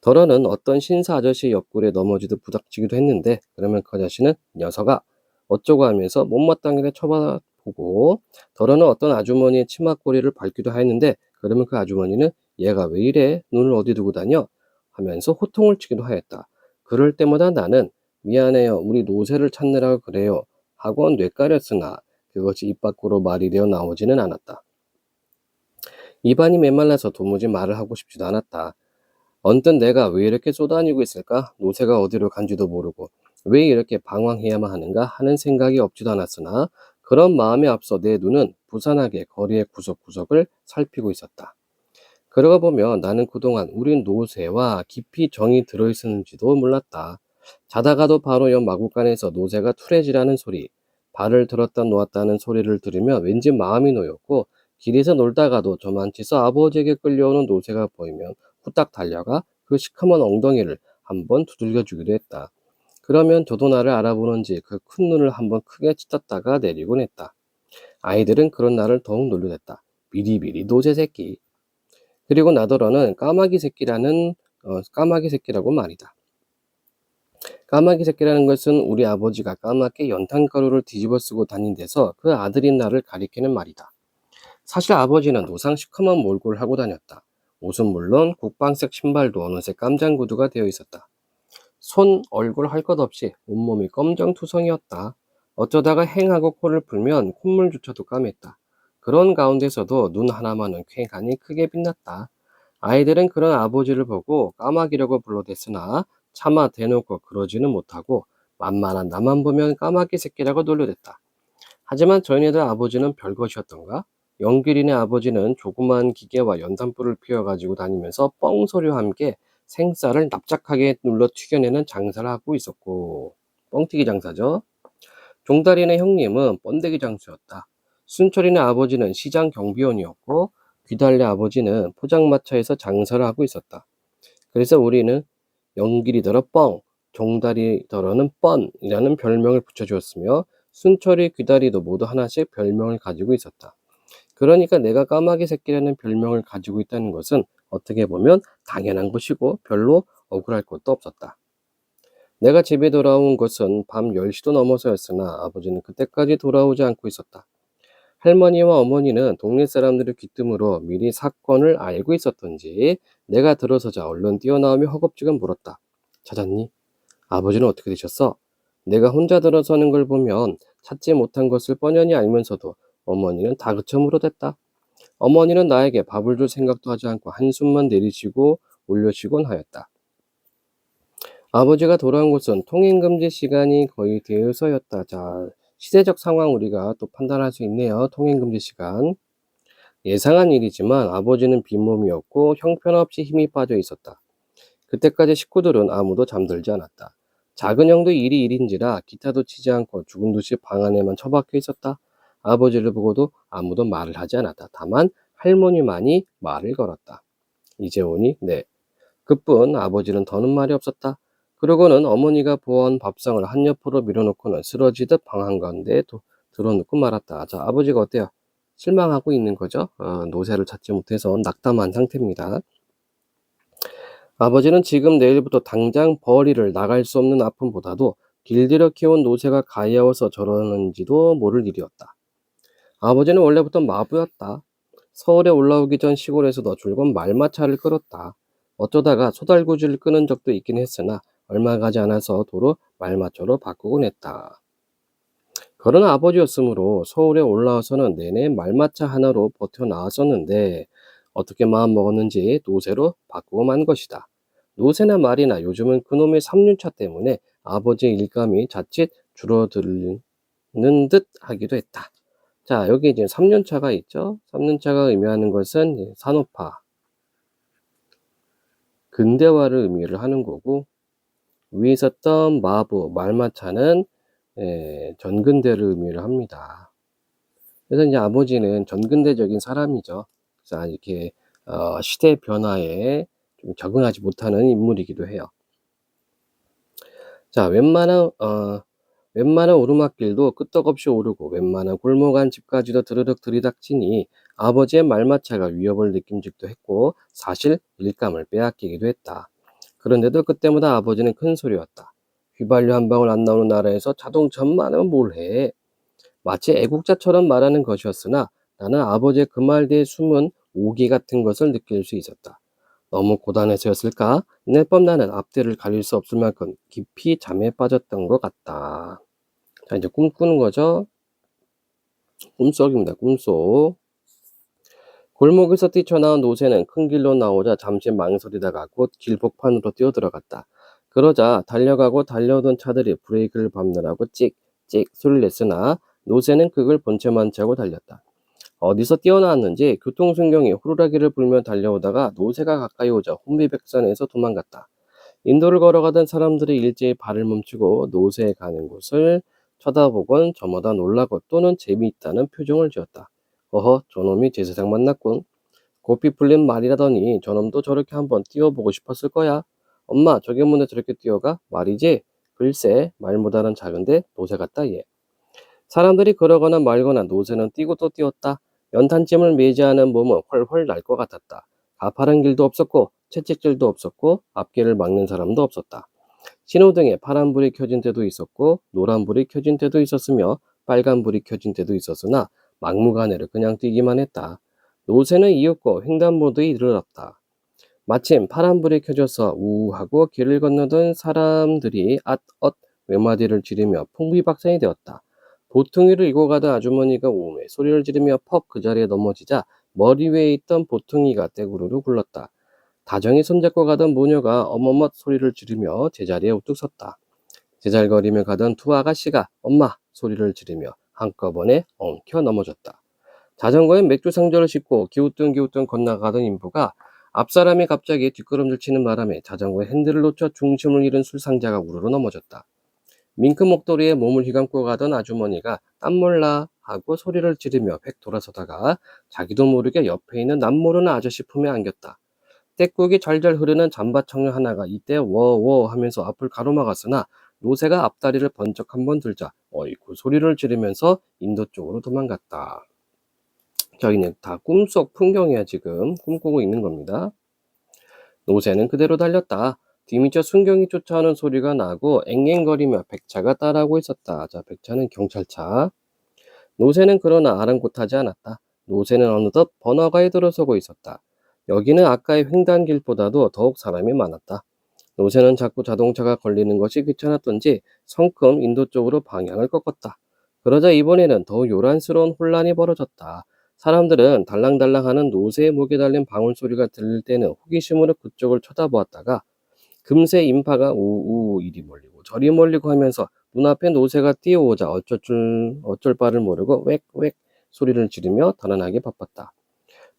더러는 어떤 신사 아저씨 옆구리에 넘어지듯 부닥치기도 했는데 그러면 그 아저씨는 녀석아 어쩌고 하면서 못마땅하게 쳐다보고 더러는 어떤 아주머니의 치마꼬리를 밟기도 하였는데 그러면 그 아주머니는 얘가 왜 이래? 눈을 어디 두고 다녀? 하면서 호통을 치기도 하였다. 그럴 때마다 나는 미안해요. 우리 노새를 찾느라고 그래요. 하고 뇌까렸으나 그것이 입 밖으로 말이 되어 나오지는 않았다. 입안이 메말라서 도무지 말을 하고 싶지도 않았다. 언뜻 내가 왜 이렇게 쏘다니고 있을까? 노새가 어디로 간지도 모르고 왜 이렇게 방황해야만 하는가 하는 생각이 없지도 않았으나 그런 마음에 앞서 내 눈은 부산하게 거리의 구석구석을 살피고 있었다. 그러고 보면 나는 그동안 우리 노새와 깊이 정이 들어있었는지도 몰랐다. 자다가도 바로 옆 마구간에서 노새가 투레지라는 소리, 발을 들었다 놓았다는 소리를 들으면 왠지 마음이 놓였고 길에서 놀다가도 저만치서 아버지에게 끌려오는 노새가 보이면 후딱 달려가 그 시커먼 엉덩이를 한번 두들겨 주기도 했다. 그러면 저도 나를 알아보는지 그 큰 눈을 한번 크게 치떴다가 내리곤 했다. 아이들은 그런 나를 더욱 놀려댔다. 비리비리 노새 새끼. 그리고 나더러는 까마귀 새끼라고 말이다. 까마귀 새끼라는 것은 우리 아버지가 까맣게 연탄가루를 뒤집어 쓰고 다닌 데서 그 아들인 나를 가리키는 말이다. 사실 아버지는 노상 시커먼 몰골을 하고 다녔다. 옷은 물론 국방색 신발도 어느새 깜장 구두가 되어 있었다. 손, 얼굴 할 것 없이 온몸이 검정투성이었다. 어쩌다가 행하고 코를 풀면 콧물조차도 까맸다. 그런 가운데서도 눈 하나만은 쾌간이 크게 빛났다. 아이들은 그런 아버지를 보고 까마귀라고 불러댔으나 차마 대놓고 그러지는 못하고 만만한 나만 보면 까마귀 새끼라고 놀려댔다. 하지만 저희네들 아버지는 별것이었던가? 영길이네 아버지는 조그만 기계와 연탄불을 피워가지고 다니면서 뻥소리와 함께 생쌀을 납작하게 눌러 튀겨내는 장사를 하고 있었고, 뻥튀기 장사죠. 종다리네 형님은 번데기 장수였다. 순철이네 아버지는 시장 경비원이었고, 귀달래 아버지는 포장마차에서 장사를 하고 있었다. 그래서 우리는 영길이더러 뻥, 종다리더러는 뻔이라는 별명을 붙여주었으며 순철이 귀다리도 모두 하나씩 별명을 가지고 있었다. 그러니까 내가 까마귀 새끼라는 별명을 가지고 있다는 것은 어떻게 보면 당연한 것이고 별로 억울할 것도 없었다. 내가 집에 돌아온 것은 밤 10시도 넘어서였으나 아버지는 그때까지 돌아오지 않고 있었다. 할머니와 어머니는 동네 사람들의 귀뜸으로 미리 사건을 알고 있었던지 내가 들어서자 얼른 뛰어나오며 허겁지겁 물었다. 찾았니? 아버지는 어떻게 되셨어? 내가 혼자 들어서는 걸 보면 찾지 못한 것을 뻔연히 알면서도 어머니는 다그쳐 물어댔다. 어머니는 나에게 밥을 줄 생각도 하지 않고 한숨만 내리시고 올려쉬곤 하였다. 아버지가 돌아온 것은 통행금지 시간이 거의 되어서였다. 자, 시대적 상황 우리가 또 판단할 수 있네요. 통행금지 시간. 예상한 일이지만 아버지는 빈몸이었고 형편없이 힘이 빠져 있었다. 그때까지 식구들은 아무도 잠들지 않았다. 작은 형도 일이 일인지라 기타도 치지 않고 죽은 듯이 방 안에만 처박혀 있었다. 아버지를 보고도 아무도 말을 하지 않았다. 다만 할머니만이 말을 걸었다. 이제 오니? 네. 그뿐 아버지는 더는 말이 없었다. 그러고는 어머니가 부어온 밥상을 한 옆으로 밀어놓고는 쓰러지듯 방 한가운데에 들어눕고 말았다. 자, 아버지가 어때요? 실망하고 있는 거죠? 노새를 찾지 못해서 낙담한 상태입니다. 아버지는 지금 내일부터 당장 벌이를 나갈 수 없는 아픔보다도 길들여 키운 노새가 가여워서 저러는지도 모를 일이었다. 아버지는 원래부터 마부였다. 서울에 올라오기 전 시골에서도 줄곧 말마차를 끌었다. 어쩌다가 소달구지를 끄는 적도 있긴 했으나 얼마 가지 않아서 도로 말마차로 바꾸곤 했다. 그런 아버지였으므로 서울에 올라와서는 내내 말마차 하나로 버텨 나왔었는데 어떻게 마음먹었는지 노새로 바꾸고 만 것이다. 노새나 말이나 요즘은 그놈의 3륜차 때문에 아버지의 일감이 자칫 줄어드는 듯 하기도 했다. 자, 여기 이제 3륜차가 있죠. 3륜차가 의미하는 것은 산업화, 근대화를 의미를 하는 거고, 위에 있었던 마부, 말마차는 전근대를 의미를 합니다. 그래서 이제 아버지는 전근대적인 사람이죠. 그래서 이렇게 시대 변화에 좀 적응하지 못하는 인물이기도 해요. 자, 웬만한 오르막길도 끄떡없이 오르고 웬만한 골목안 집까지도 드르륵 들이닥치니 아버지의 말마차가 위협을 느낀 적도 했고 사실 일감을 빼앗기기도 했다. 그런데도 그때마다 아버지는 큰 소리였다. 휘발유 한 방울 안 나오는 나라에서 자동차만은 뭘 해. 마치 애국자처럼 말하는 것이었으나 나는 아버지의 그 말 뒤에 숨은 오기 같은 것을 느낄 수 있었다. 너무 고단해서였을까? 이날 밤 나는 앞뒤를 가릴 수 없을 만큼 깊이 잠에 빠졌던 것 같다. 자, 이제 꿈꾸는 거죠. 꿈속입니다. 꿈속. 골목에서 뛰쳐나온 노새는 큰 길로 나오자 잠시 망설이다가 곧 길복판으로 뛰어들어갔다. 그러자 달려가고 달려오던 차들이 브레이크를 밟느라고 찍찍 소리를 냈으나 노새는 그걸 본체만 채고 달렸다. 어디서 뛰어나왔는지 교통순경이 호루라기를 불며 달려오다가 노새가 가까이 오자 혼비백산에서 도망갔다. 인도를 걸어가던 사람들이 일제히 발을 멈추고 노새에 가는 곳을 쳐다보곤 저마다 놀라고 또는 재미있다는 표정을 지었다. 어허, 저놈이 제 세상 만났군. 고삐 풀린 말이라더니 저놈도 저렇게 한번 뛰어보고 싶었을 거야. 엄마, 저게 뭔데 저렇게 뛰어가? 말이지? 글쎄, 말 못하는 작은데 노새 같다 얘. 사람들이 걸어거나 말거나 노새는 뛰고 또 뛰었다. 연탄찜을 매지하는 몸은 훨훨 날 것 같았다. 가파른 길도 없었고 채찍질도 없었고 앞길을 막는 사람도 없었다. 신호등에 파란불이 켜진 때도 있었고 노란불이 켜진 때도 있었으며 빨간불이 켜진 때도 있었으나 막무가내로 그냥 뛰기만 했다. 노새는 이윽고 횡단보도에 이르렀다. 마침 파란불이 켜져서 우우하고 길을 건너던 사람들이 앗엇 외마디를 지르며 풍비박산이 되었다. 보퉁이를 이고 가던 아주머니가 오매 소리를 지르며 퍽 그 자리에 넘어지자 머리 위에 있던 보퉁이가 떼구르르 굴렀다. 다정히 손잡고 가던 모녀가 어머머 소리를 지르며 제자리에 우뚝 섰다. 제잘거리며 가던 두 아가씨가 엄마 소리를 지르며 한꺼번에 엉켜 넘어졌다. 자전거에 맥주 상자를 싣고 기우뚱기우뚱 건너가던 인부가 앞사람이 갑자기 뒷걸음질 치는 바람에 자전거의 핸들을 놓쳐 중심을 잃은 술상자가 우르르 넘어졌다. 밍크 목도리에 몸을 휘감고 가던 아주머니가 땀몰라 하고 소리를 지르며 획 돌아서다가 자기도 모르게 옆에 있는 남모르는 아저씨 품에 안겼다. 떼국이 잘잘 흐르는 잠바 청년 하나가 이때 워워 하면서 앞을 가로막았으나 노새가 앞다리를 번쩍 한번 들자 어이구 소리를 지르면서 인도 쪽으로 도망갔다. 저희는 다 꿈속 풍경이야. 지금 꿈꾸고 있는 겁니다. 노새는 그대로 달렸다. 뒤미처 순경이 쫓아오는 소리가 나고 앵앵거리며 백차가 따라오고 있었다. 자, 백차는 경찰차. 노새는 그러나 아랑곳하지 않았다. 노새는 어느덧 번화가에 들어서고 있었다. 여기는 아까의 횡단길보다도 더욱 사람이 많았다. 노새는 자꾸 자동차가 걸리는 것이 귀찮았던지 성큼 인도 쪽으로 방향을 꺾었다. 그러자 이번에는 더 요란스러운 혼란이 벌어졌다. 사람들은 달랑달랑하는 노새의 목에 달린 방울 소리가 들릴 때는 호기심으로 그쪽을 쳐다보았다가 금세 인파가 우우 이리 몰리고 저리 몰리고 하면서 눈앞에 노새가 뛰어오자 어쩔 바를 모르고 웩웩 소리를 지르며 달아나기 바빴다.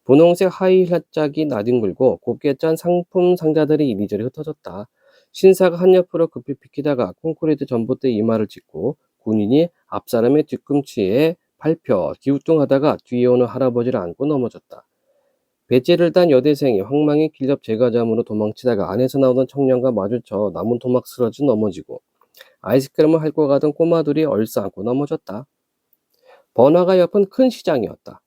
분홍색 하이힐 짝이 나뒹굴고 곱게 짠 상품 상자들이 이리저리 흩어졌다. 신사가 한 옆으로 급히 비키다가 콘크리트 전봇대 이마를 짚고 군인이 앞사람의 뒤꿈치에 밟혀 기우뚱하다가 뒤에 오는 할아버지를 안고 넘어졌다. 배지를 단 여대생이 황망히 길잡 제과점으로 도망치다가 안에서 나오던 청년과 마주쳐 나무 토막 쓰러져 넘어지고, 아이스크림을 핥고 가던 꼬마들이 얼싸안고 넘어졌다. 번화가 옆은 큰 시장이었다.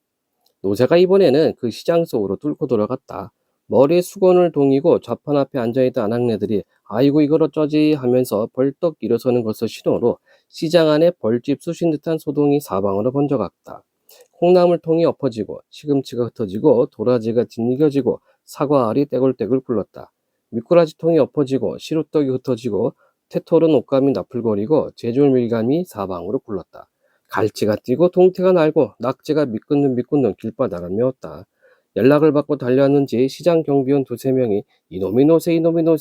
노새가 이번에는 그 시장 속으로 뚫고 들어갔다. 머리에 수건을 동이고 좌판 앞에 앉아있던 아낙네들이 아이고 이걸 어쩌지 하면서 벌떡 일어서는 것을 신호로 시장 안에 벌집 쑤신 듯한 소동이 사방으로 번져갔다. 콩나물통이 엎어지고 시금치가 흩어지고 도라지가 짓이겨지고 사과알이 떼굴떼굴 굴렀다. 미꾸라지통이 엎어지고 시루떡이 흩어지고 테토른 옷감이 나풀거리고 제줄 밀감이 사방으로 굴렀다. 갈치가 뛰고 동태가 날고 낙지가 미끈든 길바닥을 메웠다. 연락을 받고 달려왔는지 시장 경비원 두세 명이 이놈이 노새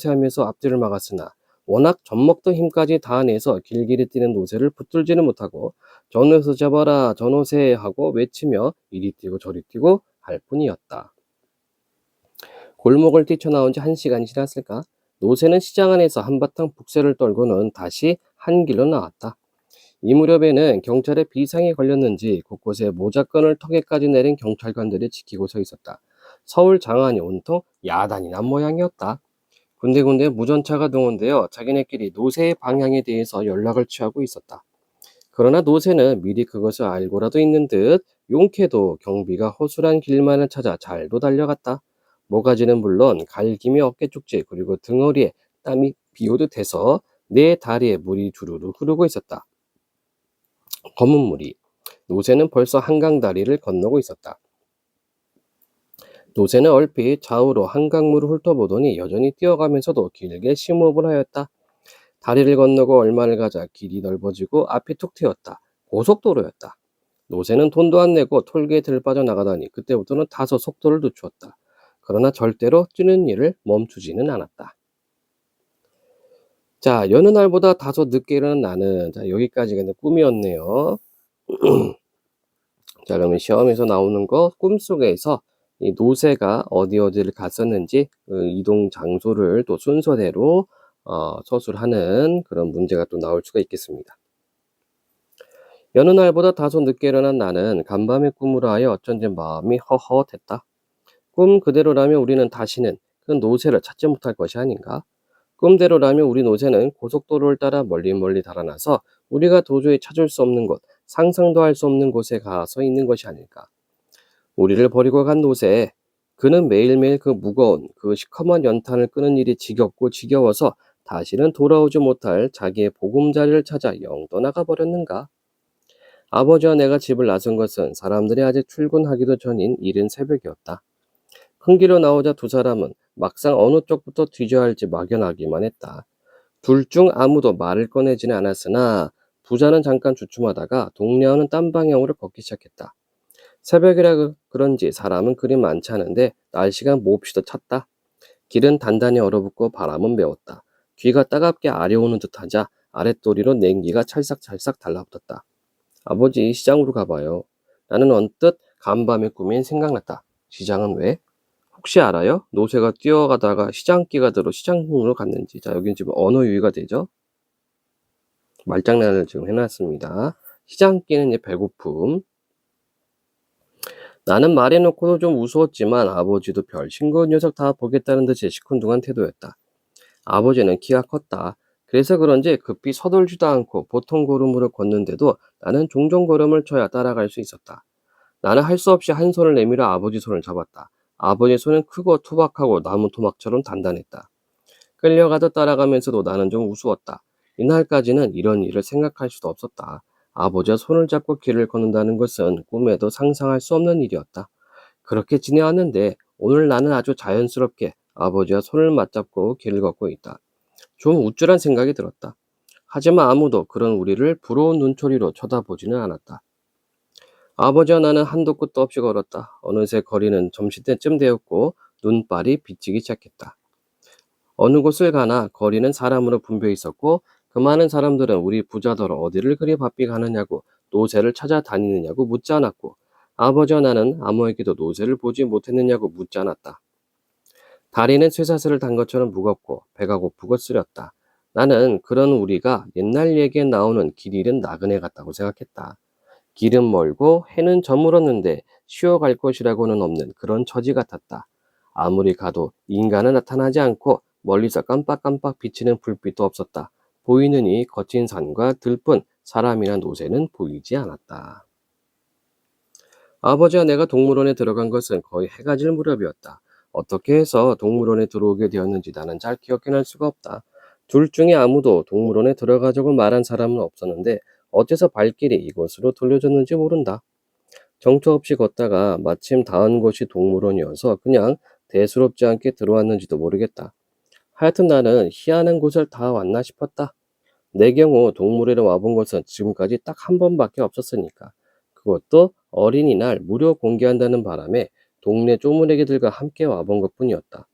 하면서 앞뒤를 막았으나 워낙 젖먹던 힘까지 다해내서 길길이 뛰는 노새를 붙들지는 못하고 저 노새 잡아라 저 노새 하고 외치며 이리 뛰고 저리 뛰고 할 뿐이었다. 골목을 뛰쳐나온 지 1시간이 지났을까? 노새는 시장 안에서 한바탕 북새를 떨고는 다시 한 길로 나왔다. 이 무렵에는 경찰에 비상이 걸렸는지 곳곳에 모자끈을 턱에까지 내린 경찰관들이 지키고 서 있었다. 서울 장안이 온통 야단이 난 모양이었다. 군데군데 무전차가 동원되어 자기네끼리 노새의 방향에 대해서 연락을 취하고 있었다. 그러나 노새는 미리 그것을 알고라도 있는 듯 용케도 경비가 허술한 길만을 찾아 잘도 달려갔다. 모가지는 물론 갈김이 어깨 쪽지 그리고 등허리에 땀이 비오듯 해서 내 다리에 물이 주르르 흐르고 있었다. 검은 물이. 노새는 벌써 한강 다리를 건너고 있었다. 노새는 얼핏 좌우로 한강물을 훑어보더니 여전히 뛰어가면서도 길게 심호흡을 하였다. 다리를 건너고 얼마를 가자 길이 넓어지고 앞이 툭 트였다. 고속도로였다. 노새는 돈도 안 내고 톨게이트를 빠져나가다니 그때부터는 다소 속도를 늦추었다. 그러나 절대로 뛰는 일을 멈추지는 않았다. 자, 여느 날보다 다소 늦게 일어난 나는, 자, 여기까지가 이제 꿈이었네요. 자, 그러면 시험에서 나오는 거 꿈속에서 이 노새가 어디를 갔었는지 그 이동 장소를 또 순서대로 서술하는 그런 문제가 또 나올 수가 있겠습니다. 여느 날보다 다소 늦게 일어난 나는 간밤에 꿈으로 하여 어쩐지 마음이 허허했다. 꿈 그대로라면 우리는 다시는 그 노새를 찾지 못할 것이 아닌가? 꿈대로라면 우리 노새는 고속도로를 따라 멀리 달아나서 우리가 도저히 찾을 수 없는 곳, 상상도 할 수 없는 곳에 가서 있는 것이 아닐까? 우리를 버리고 간 노새, 그는 매일매일 그 무거운, 그 시커먼 연탄을 끄는 일이 지겹고 지겨워서 다시는 돌아오지 못할 자기의 보금자리를 찾아 영 떠나가 버렸는가? 아버지와 내가 집을 나선 것은 사람들이 아직 출근하기도 전인 이른 새벽이었다. 큰 길로 나오자 두 사람은 막상 어느 쪽부터 뒤져야 할지 막연하기만 했다. 둘 중 아무도 말을 꺼내지는 않았으나 부자는 잠깐 주춤하다가 동료는 딴 방향으로 걷기 시작했다. 새벽이라 그런지 사람은 그리 많지 않은데 날씨가 몹시도 찼다. 길은 단단히 얼어붙고 바람은 메웠다. 귀가 따갑게 아려오는 듯하자 아랫도리로 냉기가 찰싹찰싹 달라붙었다. 아버지, 시장으로 가봐요. 나는 언뜻 간밤에 꾸민 생각났다. 시장은 왜? 혹시 알아요? 노새가 뛰어가다가 시장기가 들어 시장으로 갔는지. 자, 여기는 지금 언어 유희가 되죠? 말장난을 지금 해놨습니다. 시장기는 이제 배고픔. 나는 말해놓고도 좀 우스웠지만 아버지도 별 싱거운 녀석 다 보겠다는 듯이 시큰둥한 태도였다. 아버지는 키가 컸다. 그래서 그런지 급히 서둘지도 않고 보통 걸음으로 걷는데도 나는 종종 걸음을 쳐야 따라갈 수 있었다. 나는 할 수 없이 한 손을 내밀어 아버지 손을 잡았다. 아버지 손은 크고 투박하고 나무 토막처럼 단단했다. 끌려가듯 따라가면서도 나는 좀 우스웠다. 이날까지는 이런 일을 생각할 수도 없었다. 아버지와 손을 잡고 길을 걷는다는 것은 꿈에도 상상할 수 없는 일이었다. 그렇게 지내왔는데 오늘 나는 아주 자연스럽게 아버지와 손을 맞잡고 길을 걷고 있다. 좀 우쭐한 생각이 들었다. 하지만 아무도 그런 우리를 부러운 눈초리로 쳐다보지는 않았다. 아버지와 나는 한도 끝도 없이 걸었다. 어느새 거리는 점심때쯤 되었고 눈발이 비치기 시작했다. 어느 곳을 가나 거리는 사람으로 붐벼 있었고 그 많은 사람들은 우리 부자더러 어디를 그리 바삐 가느냐고 노새를 찾아다니느냐고 묻지 않았고 아버지와 나는 아무에게도 노새를 보지 못했느냐고 묻지 않았다. 다리는 쇠사슬을 단 것처럼 무겁고 배가 고프고 쓰렸다. 나는 그런 우리가 옛날 얘기에 나오는 길 잃은 나그네 같다고 생각했다. 길은 멀고 해는 저물었는데 쉬어갈 것이라고는 없는 그런 처지 같았다. 아무리 가도 인간은 나타나지 않고 멀리서 깜빡깜빡 비치는 불빛도 없었다. 보이느니 거친 산과 들뿐 사람이나 노새는 보이지 않았다. 아버지와 내가 동물원에 들어간 것은 거의 해가 질 무렵이었다. 어떻게 해서 동물원에 들어오게 되었는지 나는 잘 기억해낼 수가 없다. 둘 중에 아무도 동물원에 들어가자고 말한 사람은 없었는데 어째서 발길이 이곳으로 돌려졌는지 모른다. 정처 없이 걷다가 마침 닿은 곳이 동물원이어서 그냥 대수롭지 않게 들어왔는지도 모르겠다. 하여튼 나는 희한한 곳을 다 왔나 싶었다. 내 경우 동물원에 와본 것은 지금까지 딱 한 번밖에 없었으니까. 그것도 어린이날 무료 공개한다는 바람에 동네 쪼무레기들과 함께 와본 것뿐이었다.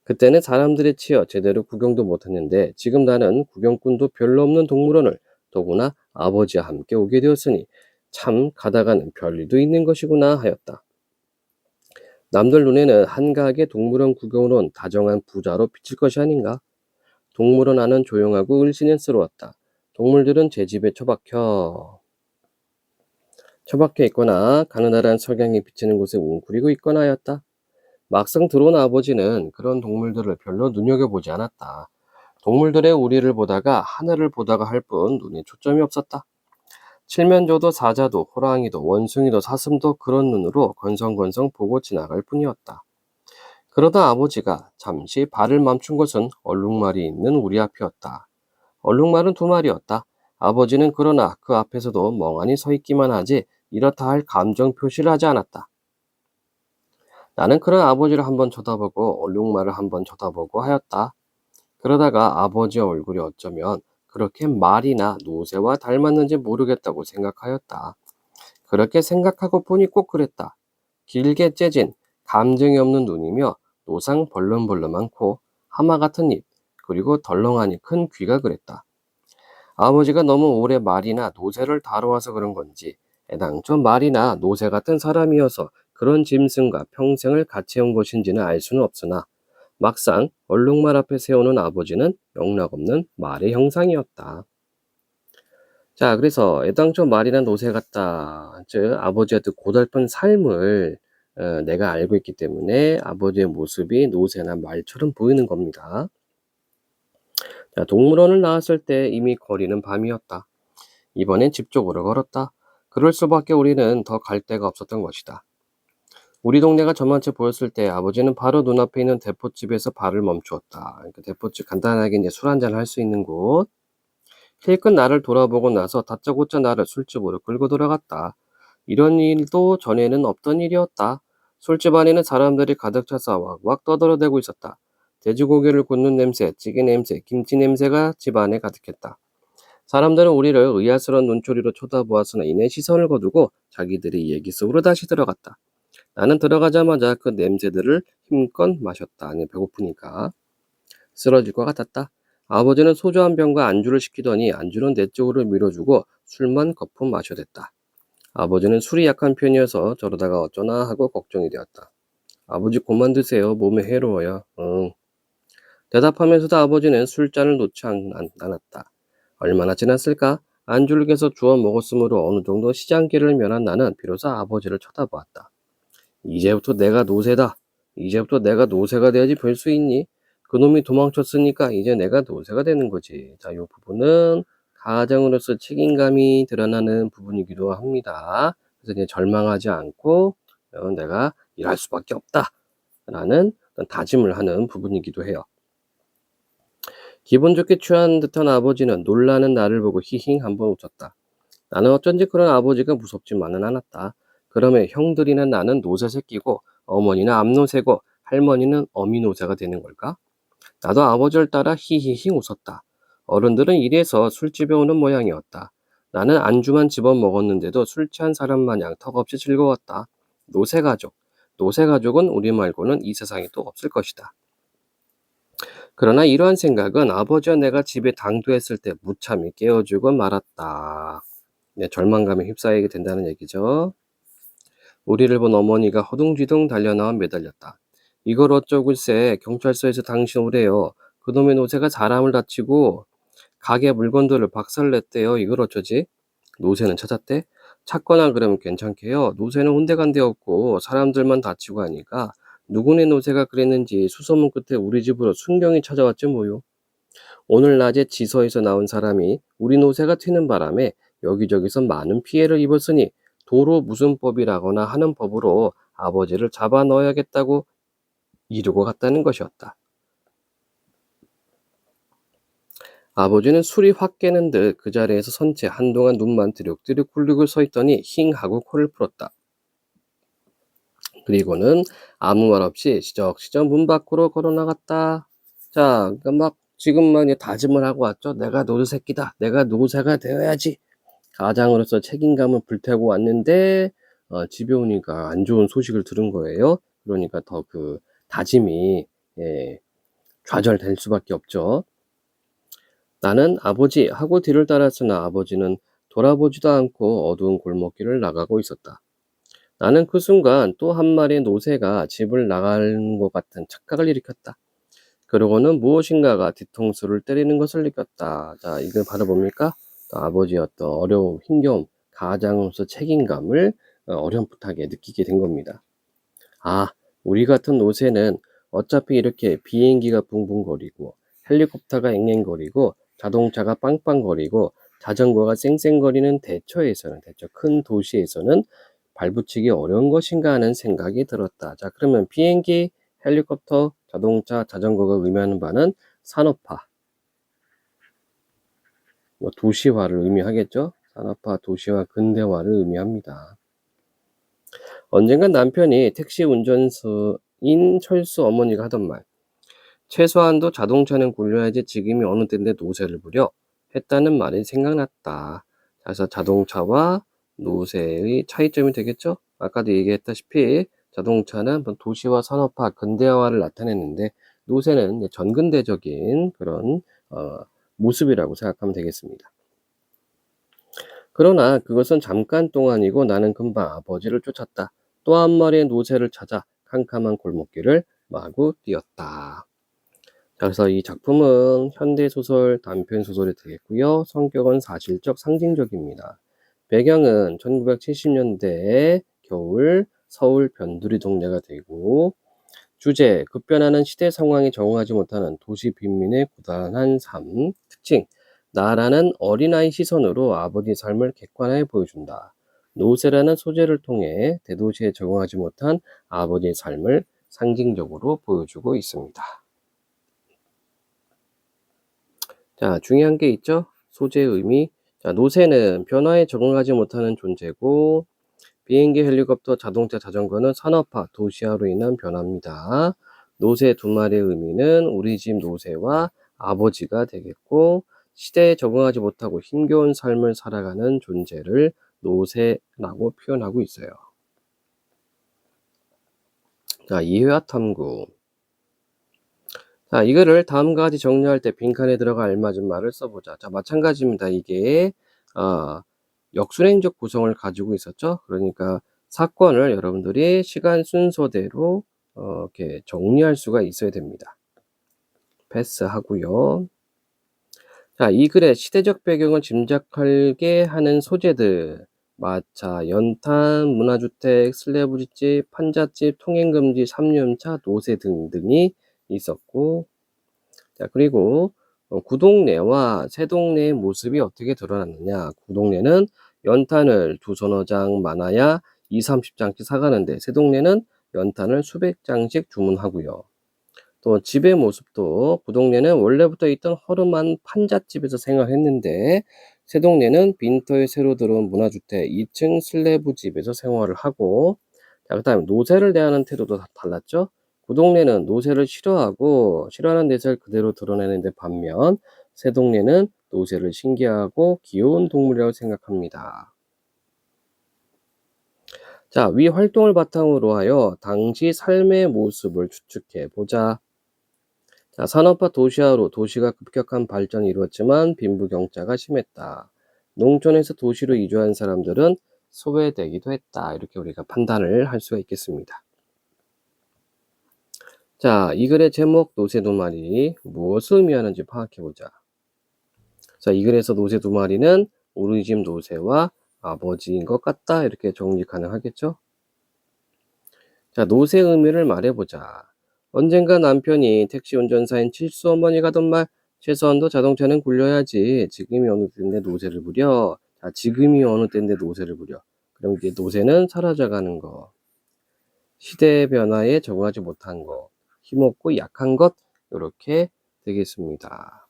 그때는 사람들에 치여 제대로 구경도 못했는데 지금 나는 구경꾼도 별로 없는 동물원을 더구나 아버지와 함께 오게 되었으니 참 가다가는 별일도 있는 것이구나 하였다. 남들 눈에는 한가하게 동물원 구경을 온 다정한 부자로 비칠 것이 아닌가? 동물원 안은 조용하고 을씨년스러웠다. 동물들은 제 집에 처박혀 있거나 가느다란 석양이 비치는 곳에 웅크리고 있거나 하였다. 막상 들어온 아버지는 그런 동물들을 별로 눈여겨보지 않았다. 동물들의 우리를 보다가 하늘을 보다가 할 뿐 눈에 초점이 없었다. 칠면조도 사자도 호랑이도 원숭이도 사슴도 그런 눈으로 건성건성 보고 지나갈 뿐이었다. 그러다 아버지가 잠시 발을 멈춘 곳은 얼룩말이 있는 우리 앞이었다. 얼룩말은 두 마리였다. 아버지는 그러나 그 앞에서도 멍하니 서 있기만 하지 이렇다 할 감정 표시를 하지 않았다. 나는 그런 아버지를 한번 쳐다보고 얼룩말을 한번 쳐다보고 하였다. 그러다가 아버지의 얼굴이 어쩌면 그렇게 말이나 노새와 닮았는지 모르겠다고 생각하였다. 그렇게 생각하고 보니 꼭 그랬다. 길게 째진 감정이 없는 눈이며 노상 벌름벌름한 코, 하마 같은 입, 그리고 덜렁하니 큰 귀가 그랬다. 아버지가 너무 오래 말이나 노새를 다뤄와서 그런 건지 애당초 말이나 노새 같은 사람이어서 그런 짐승과 평생을 같이 온 것인지는 알 수는 없으나 막상 얼룩말 앞에 세우는 아버지는 영락없는 말의 형상이었다. 자, 그래서 애당초 말이나 노새 같다. 즉 아버지의 그 고달픈 삶을 내가 알고 있기 때문에 아버지의 모습이 노새나 말처럼 보이는 겁니다. 자, 동물원을 나왔을 때 이미 거리는 밤이었다. 이번엔 집 쪽으로 걸었다. 그럴 수밖에 우리는 더 갈 데가 없었던 것이다. 우리 동네가 저만치 보였을 때 아버지는 바로 눈앞에 있는 대포집에서 발을 멈추었다. 그러니까 대포집 간단하게 이제 술 한잔 할 수 있는 곳. 힐끗 나를 돌아보고 나서 다짜고짜 나를 술집으로 끌고 돌아갔다. 이런 일도 전에는 없던 일이었다. 술집 안에는 사람들이 가득 차서 왁왁 떠들어대고 있었다. 돼지고기를 굽는 냄새, 찌개 냄새, 김치 냄새가 집 안에 가득했다. 사람들은 우리를 의아스러운 눈초리로 쳐다보았으나 이내 시선을 거두고 자기들의 얘기 속으로 다시 들어갔다. 나는 들어가자마자 그 냄새들을 힘껏 마셨다. 아니, 배고프니까. 쓰러질 것 같았다. 아버지는 소주 한 병과 안주를 시키더니 안주는 내 쪽으로 밀어주고 술만 거품 마셔댔다. 아버지는 술이 약한 편이어서 저러다가 어쩌나 하고 걱정이 되었다. 아버지 그만 드세요. 몸에 해로워요. 응. 대답하면서도 아버지는 술잔을 놓지 않았다. 얼마나 지났을까? 안주를 계속 주워 먹었으므로 어느 정도 시장기를 면한 나는 비로소 아버지를 쳐다보았다. 이제부터 내가 노새다. 이제부터 내가 노새가 돼야지 별 수 있니? 그놈이 도망쳤으니까 이제 내가 노새가 되는 거지. 자, 이 부분은 가장으로서 책임감이 드러나는 부분이기도 합니다. 그래서 이제 절망하지 않고 내가 일할 수밖에 없다. 라는 다짐을 하는 부분이기도 해요. 기분 좋게 취한 듯한 아버지는 놀라는 나를 보고 히힝 한번 웃었다. 나는 어쩐지 그런 아버지가 무섭지만은 않았다. 그러면 형들이나 나는 노새 새끼고 어머니는 암노새고 할머니는 어미노새가 되는 걸까? 나도 아버지를 따라 히히히 웃었다. 어른들은 이래서 술집에 오는 모양이었다. 나는 안주만 집어 먹었는데도 술 취한 사람 마냥 턱없이 즐거웠다. 노새가족. 노새가족은 우리 말고는 이 세상에 또 없을 것이다. 그러나 이러한 생각은 아버지와 내가 집에 당도했을 때 무참히 깨어주고 말았다. 네, 절망감에 휩싸이게 된다는 얘기죠. 우리를 본 어머니가 허둥지둥 달려나와 매달렸다. 이걸 어쩌고세 경찰서에서 당신 오래요. 그놈의 노새가 사람을 다치고 가게 물건들을 박살냈대요. 이걸 어쩌지? 노새는 찾았대? 찾거나 그러면 괜찮게요. 노새는 온데간데 없고 사람들만 다치고 하니까 누구네 노새가 그랬는지 수소문 끝에 우리 집으로 순경이 찾아왔죠 뭐요. 오늘 낮에 지서에서 나온 사람이 우리 노새가 튀는 바람에 여기저기서 많은 피해를 입었으니 도로 무슨 법이라거나 하는 법으로 아버지를 잡아 넣어야겠다고 이르고 갔다는 것이었다. 아버지는 술이 확 깨는 듯 그 자리에서 선 채 한동안 눈만 뜨륵뜨륵 굴리고 서 있더니 힝 하고 코를 풀었다. 그리고는 아무 말 없이 시적시적 문 밖으로 걸어 나갔다. 자, 그러니까 막 지금만 다짐을 하고 왔죠. 내가 노새끼다. 내가 노새가 되어야지. 가장으로서 책임감을 불태우고 왔는데 집에 오니까 안 좋은 소식을 들은 거예요. 그러니까 더 그 다짐이 좌절될 수밖에 없죠. 나는 아버지 하고 뒤를 따랐으나 아버지는 돌아보지도 않고 어두운 골목길을 나가고 있었다. 나는 그 순간 또 한 마리의 노새가 집을 나가는 것 같은 착각을 일으켰다. 그러고는 무엇인가가 뒤통수를 때리는 것을 느꼈다. 자, 이걸 바로 뭡니까? 아버지의 어떤 어려움, 힘겨움, 가장으로서 책임감을 어렴풋하게 느끼게 된 겁니다. 아, 우리 같은 노새는 어차피 이렇게 비행기가 붕붕거리고 헬리콥터가 앵앵거리고 자동차가 빵빵거리고 자전거가 쌩쌩거리는 대처 큰 도시에서는 발붙이기 어려운 것인가 하는 생각이 들었다. 자, 그러면 비행기, 헬리콥터, 자동차, 자전거가 의미하는 바는 산업화, 도시화를 의미하겠죠? 산업화, 도시화, 근대화를 의미합니다. 언젠간 남편이 택시 운전수인 철수 어머니가 하던 말, 최소한도 자동차는 굴려야지 지금이 어느 때인데 노새를 부려 했다는 말이 생각났다. 그래서 자동차와 노새의 차이점이 되겠죠? 아까도 얘기했다시피 자동차는 도시화, 산업화, 근대화를 나타내는데 노새는 전근대적인 그런 모습이라고 생각하면 되겠습니다. 그러나 그것은 잠깐 동안이고 나는 금방 아버지를 쫓았다. 또 한 마리의 노새를 찾아 캄캄한 골목길을 마구 뛰었다. 그래서 이 작품은 현대소설, 단편소설이 되겠고요. 성격은 사실적, 상징적입니다. 배경은 1970년대의 겨울 서울 변두리 동네가 되고, 주제, 급변하는 시대 상황에 적응하지 못하는 도시 빈민의 고단한 삶. 특징, 나라는 어린아이 시선으로 아버지 삶을 객관하게 보여준다. 노새라는 소재를 통해 대도시에 적응하지 못한 아버지의 삶을 상징적으로 보여주고 있습니다. 자, 중요한 게 있죠? 소재의 의미. 자, 노새는 변화에 적응하지 못하는 존재고, 비행기, 헬리콥터, 자동차, 자전거는 산업화, 도시화로 인한 변화입니다. 노새 두 마리의 의미는 우리 집 노새와 아버지가 되겠고, 시대에 적응하지 못하고 힘겨운 삶을 살아가는 존재를 노새라고 표현하고 있어요. 자, 이해와 탐구. 자, 이거를 다음과 같이 정리할 때 빈칸에 들어가 알맞은 말을 써보자. 자, 마찬가지입니다. 이게 역순행적 구성을 가지고 있었죠. 그러니까 사건을 여러분들이 시간 순서대로 이렇게 정리할 수가 있어야 됩니다. 패스하고요. 자, 이 글의 시대적 배경을 짐작하게 하는 소재들, 마차, 연탄, 문화주택, 슬래브집, 판잣집, 통행금지, 삼륜차, 노새 등등이 있었고, 자, 그리고 구동네와 새동네의 모습이 어떻게 드러났느냐. 구동네는 연탄을 두서너 장 많아야 20-30장씩 사가는데 새동네는 연탄을 수백 장씩 주문하고요. 또 집의 모습도 구동네는 원래부터 있던 허름한 판잣집에서 생활했는데 새동네는 빈터에 새로 들어온 문화주택 2층 슬래브 집에서 생활을 하고, 자, 그다음에 노새를 대하는 태도도 달랐죠. 구동네는 노새를 싫어하는 내색을 그대로 드러내는데 반면 새동네는 노새를 신기하고 귀여운 동물이라고 생각합니다. 자, 위 활동을 바탕으로 하여 당시 삶의 모습을 추측해 보자. 자, 산업화 도시화로 도시가 급격한 발전이 이루었지만 빈부격차가 심했다. 농촌에서 도시로 이주한 사람들은 소외되기도 했다. 이렇게 우리가 판단을 할 수가 있겠습니다. 자, 이 글의 제목 노새 두 마리 무엇을 의미하는지 파악해 보자. 자, 이 글에서 노새 두 마리는 우리 집 노새와 아버지인 것 같다. 이렇게 정리 가능하겠죠? 자, 노세 의미를 말해보자. 언젠가 남편이 택시 운전사인 칠수 어머니가 하던 말, 최소한도 자동차는 굴려야지. 지금이 어느 때인데 노세를 부려. 자, 지금이 어느 때인데 노세를 부려. 그럼 이제 노세는 사라져가는 거. 시대의 변화에 적응하지 못한 것. 힘없고 약한 것. 이렇게 되겠습니다.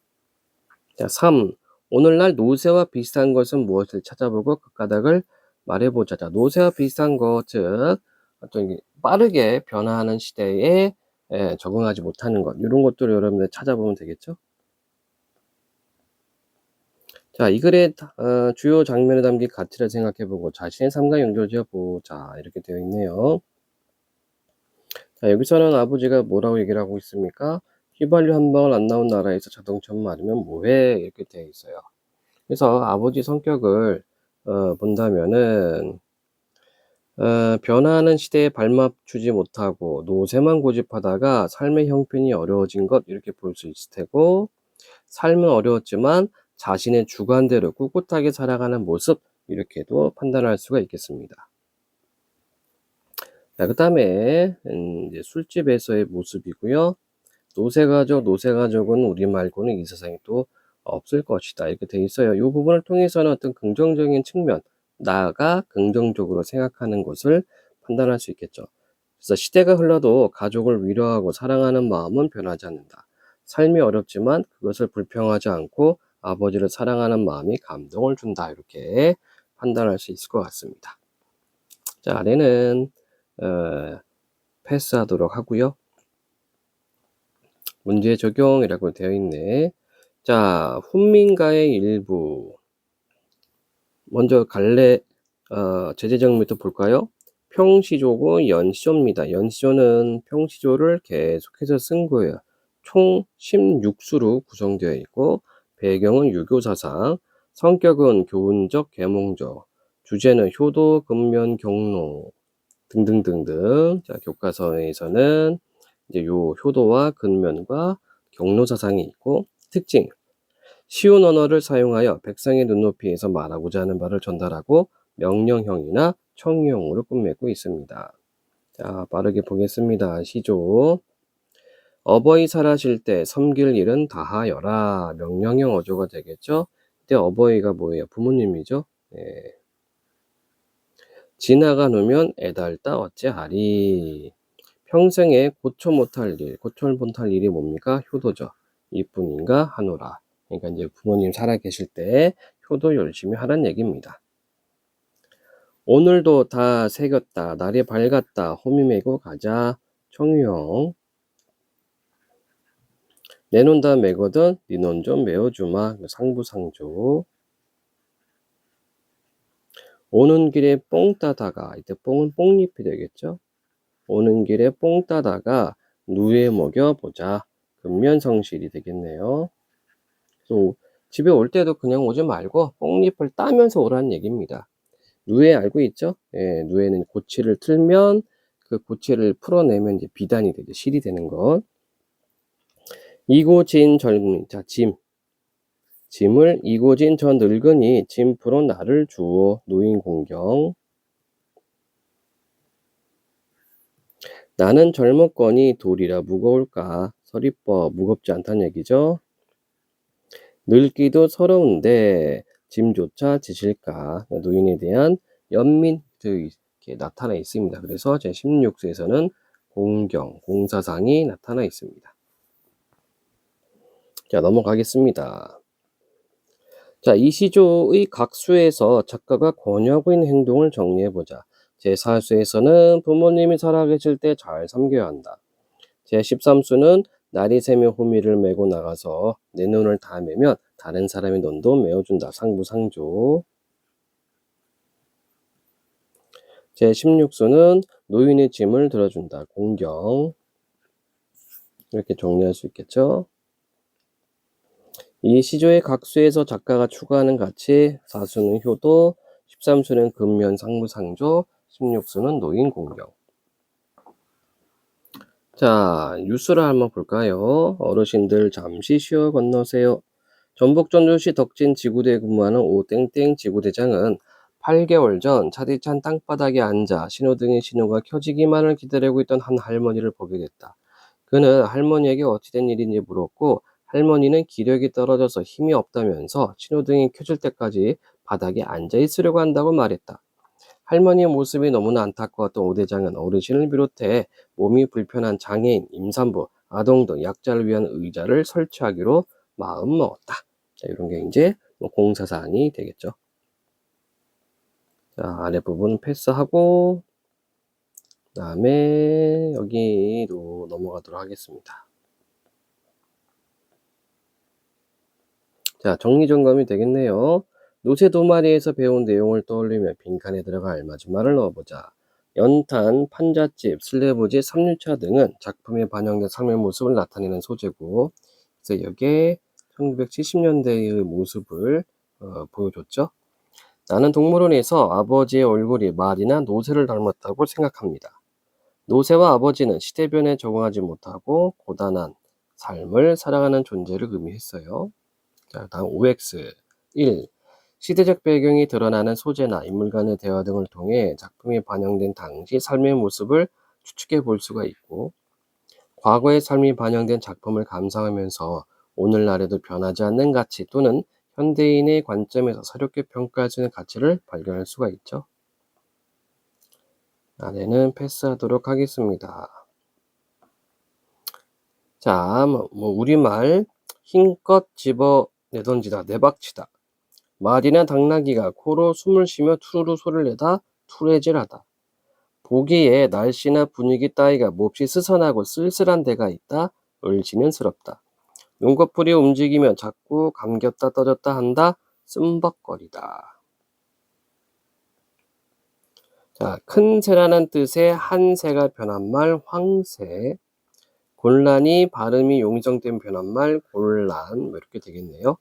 자, 3. 오늘날 노세와 비슷한 것은 무엇을 찾아보고 그 까닭을 말해보자. 자, 노세와 비슷한 것, 즉 어떤 빠르게 변화하는 시대에 적응하지 못하는 것, 이런 것들을 여러분들 찾아보면 되겠죠. 자, 이 글의 주요 장면에 담긴 가치를 생각해보고 자신의 삶과 연결지어보자. 이렇게 되어 있네요. 자, 여기서는 아버지가 뭐라고 얘기를 하고 있습니까? 휘발유 한 방울 안 나온 나라에서 자동차만 많으면 뭐해? 이렇게 되어 있어요. 그래서 아버지 성격을 본다면은 변화하는 시대에 발맞추지 못하고 노세만 고집하다가 삶의 형편이 어려워진 것, 이렇게 볼 수 있을 테고, 삶은 어려웠지만 자신의 주관대로 꿋꿋하게 살아가는 모습, 이렇게도 판단할 수가 있겠습니다. 자, 그 다음에 이제 술집에서의 모습이고요. 노세가족은 우리 말고는 이 세상에 또 없을 것이다. 이렇게 돼 있어요. 이 부분을 통해서는 어떤 긍정적인 측면, 나가 긍정적으로 생각하는 것을 판단할 수 있겠죠. 그래서 시대가 흘러도 가족을 위로하고 사랑하는 마음은 변하지 않는다. 삶이 어렵지만 그것을 불평하지 않고 아버지를 사랑하는 마음이 감동을 준다. 이렇게 판단할 수 있을 것 같습니다. 자, 아래는 패스하도록 하고요. 문제 적용이라고 되어 있네. 자, 훈민가의 일부. 먼저 제재정부터 볼까요? 평시조고 연시조입니다. 연시조는 평시조를 계속해서 쓴 거예요. 총 16수로 구성되어 있고, 배경은 유교사상, 성격은 교훈적, 계몽적, 주제는 효도, 근면, 경로 등등등등. 자, 교과서에서는 이제 요 효도와 근면과 경로 사상이 있고, 특징. 쉬운 언어를 사용하여 백성의 눈높이에서 말하고자 하는 바를 전달하고 명령형이나 청유형으로 끝맺고 있습니다. 자, 빠르게 보겠습니다. 시조. 어버이 살아실 때 섬길 일은 다하여라. 명령형 어조가 되겠죠? 이때 어버이가 뭐예요? 부모님이죠? 네. 지나가 놓으면 애달다 어찌하리. 평생에 고쳐 못할 일이 뭡니까? 효도죠. 이뿐인가 하노라. 그러니까 이제 부모님 살아계실 때 효도 열심히 하란 얘기입니다. 오늘도 다 새겼다. 날이 밝았다. 호미 메고 가자. 청유형. 내 놈 다 매거든. 네 놈 좀 메어주마. 상부상조. 오는 길에 뽕 따다가, 이때 뽕은 뽕잎이 되겠죠. 오는 길에 뽕 따다가 누에 먹여보자. 근면성실이 되겠네요. 그래서 집에 올 때도 그냥 오지 말고 뽕잎을 따면서 오라는 얘기입니다. 누에 알고 있죠? 예, 누에는 고치를 틀면 그 고치를 풀어내면 이제 비단이 되죠. 실이 되는 것. 이고진 젊은이. 자, 짐을 이고진 저 늙은이 짐 풀어 나를 주어. 노인 공경. 나는 젊었거니 돌이라 무거울까. 서리법 무겁지 않다는 얘기죠. 늙기도 서러운데 짐조차 지실까. 노인에 대한 연민들이 이렇게 나타나 있습니다. 그래서 제 16수에서는 공경, 공사상이 나타나 있습니다. 자, 넘어가겠습니다. 자, 이 시조의 각 수에서 작가가 권유하고 있는 행동을 정리해보자. 제4수에서는 부모님이 살아계실 때 잘 섬겨야 한다. 제13수는 날이 새며 호미를 메고 나가서 내 눈을 다 매면 다른 사람의 눈도 메어준다. 상부상조. 제16수는 노인의 짐을 들어준다. 공경. 이렇게 정리할 수 있겠죠. 이 시조의 각 수에서 작가가 추가하는 가치, 4수는 효도, 13수는 근면 상부상조, 16수는 노인 공경. 자, 뉴스를 한번 볼까요? 어르신들 잠시 쉬어 건너세요. 전북 전주시 덕진 지구대에 근무하는 오땡땡 지구대장은 8개월 전 차디찬 땅바닥에 앉아 신호등의 신호가 켜지기만을 기다리고 있던 한 할머니를 보게 됐다. 그는 할머니에게 어찌 된 일인지 물었고, 할머니는 기력이 떨어져서 힘이 없다면서 신호등이 켜질 때까지 바닥에 앉아 있으려고 한다고 말했다. 할머니의 모습이 너무나 안타까웠던 오 대장은 어르신을 비롯해 몸이 불편한 장애인, 임산부, 아동 등 약자를 위한 의자를 설치하기로 마음먹었다. 자, 이런 게 이제 공사사항이 되겠죠. 자, 아래 부분 패스하고 그다음에 여기로 넘어가도록 하겠습니다. 자, 정리점검이 되겠네요. 노새 두 마리에서 배운 내용을 떠올리며 빈칸에 들어가 알맞은 말을 넣어보자. 연탄, 판잣집, 슬래브지, 삼류차 등은 작품에 반영된 삶의 모습을 나타내는 소재고, 그래서 여기에 1970년대의 모습을 보여줬죠. 나는 동물원에서 아버지의 얼굴이 말이나 노새를 닮았다고 생각합니다. 노새와 아버지는 시대변에 적응하지 못하고 고단한 삶을 살아가는 존재를 의미했어요. 자, 다음 OX 1. 시대적 배경이 드러나는 소재나 인물 간의 대화 등을 통해 작품이 반영된 당시 삶의 모습을 추측해 볼 수가 있고, 과거의 삶이 반영된 작품을 감상하면서 오늘날에도 변하지 않는 가치 또는 현대인의 관점에서 새롭게 평가할 수 있는 가치를 발견할 수가 있죠. 아래는 패스하도록 하겠습니다. 자, 우리말 힘껏 집어내던지다, 내박치다. 말이나 당나귀가 코로 숨을 쉬며 투루루 소리를 내다 투레질하다. 보기에 날씨나 분위기 따위가 몹시 스선하고 쓸쓸한 데가 있다. 을지는스럽다. 눈꺼풀이 움직이며 자꾸 감겼다 떠졌다 한다. 씀벅거리다. 자, 큰 새라는 뜻의 한 새가 변한 말 황새. 곤란이 발음이 용정된 변한 말 곤란. 이렇게 되겠네요.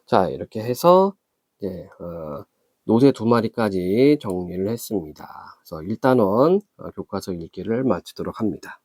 자, 이렇게 해서 노새 두 마리까지 정리를 했습니다. 그래서 1단원 교과서 읽기를 마치도록 합니다.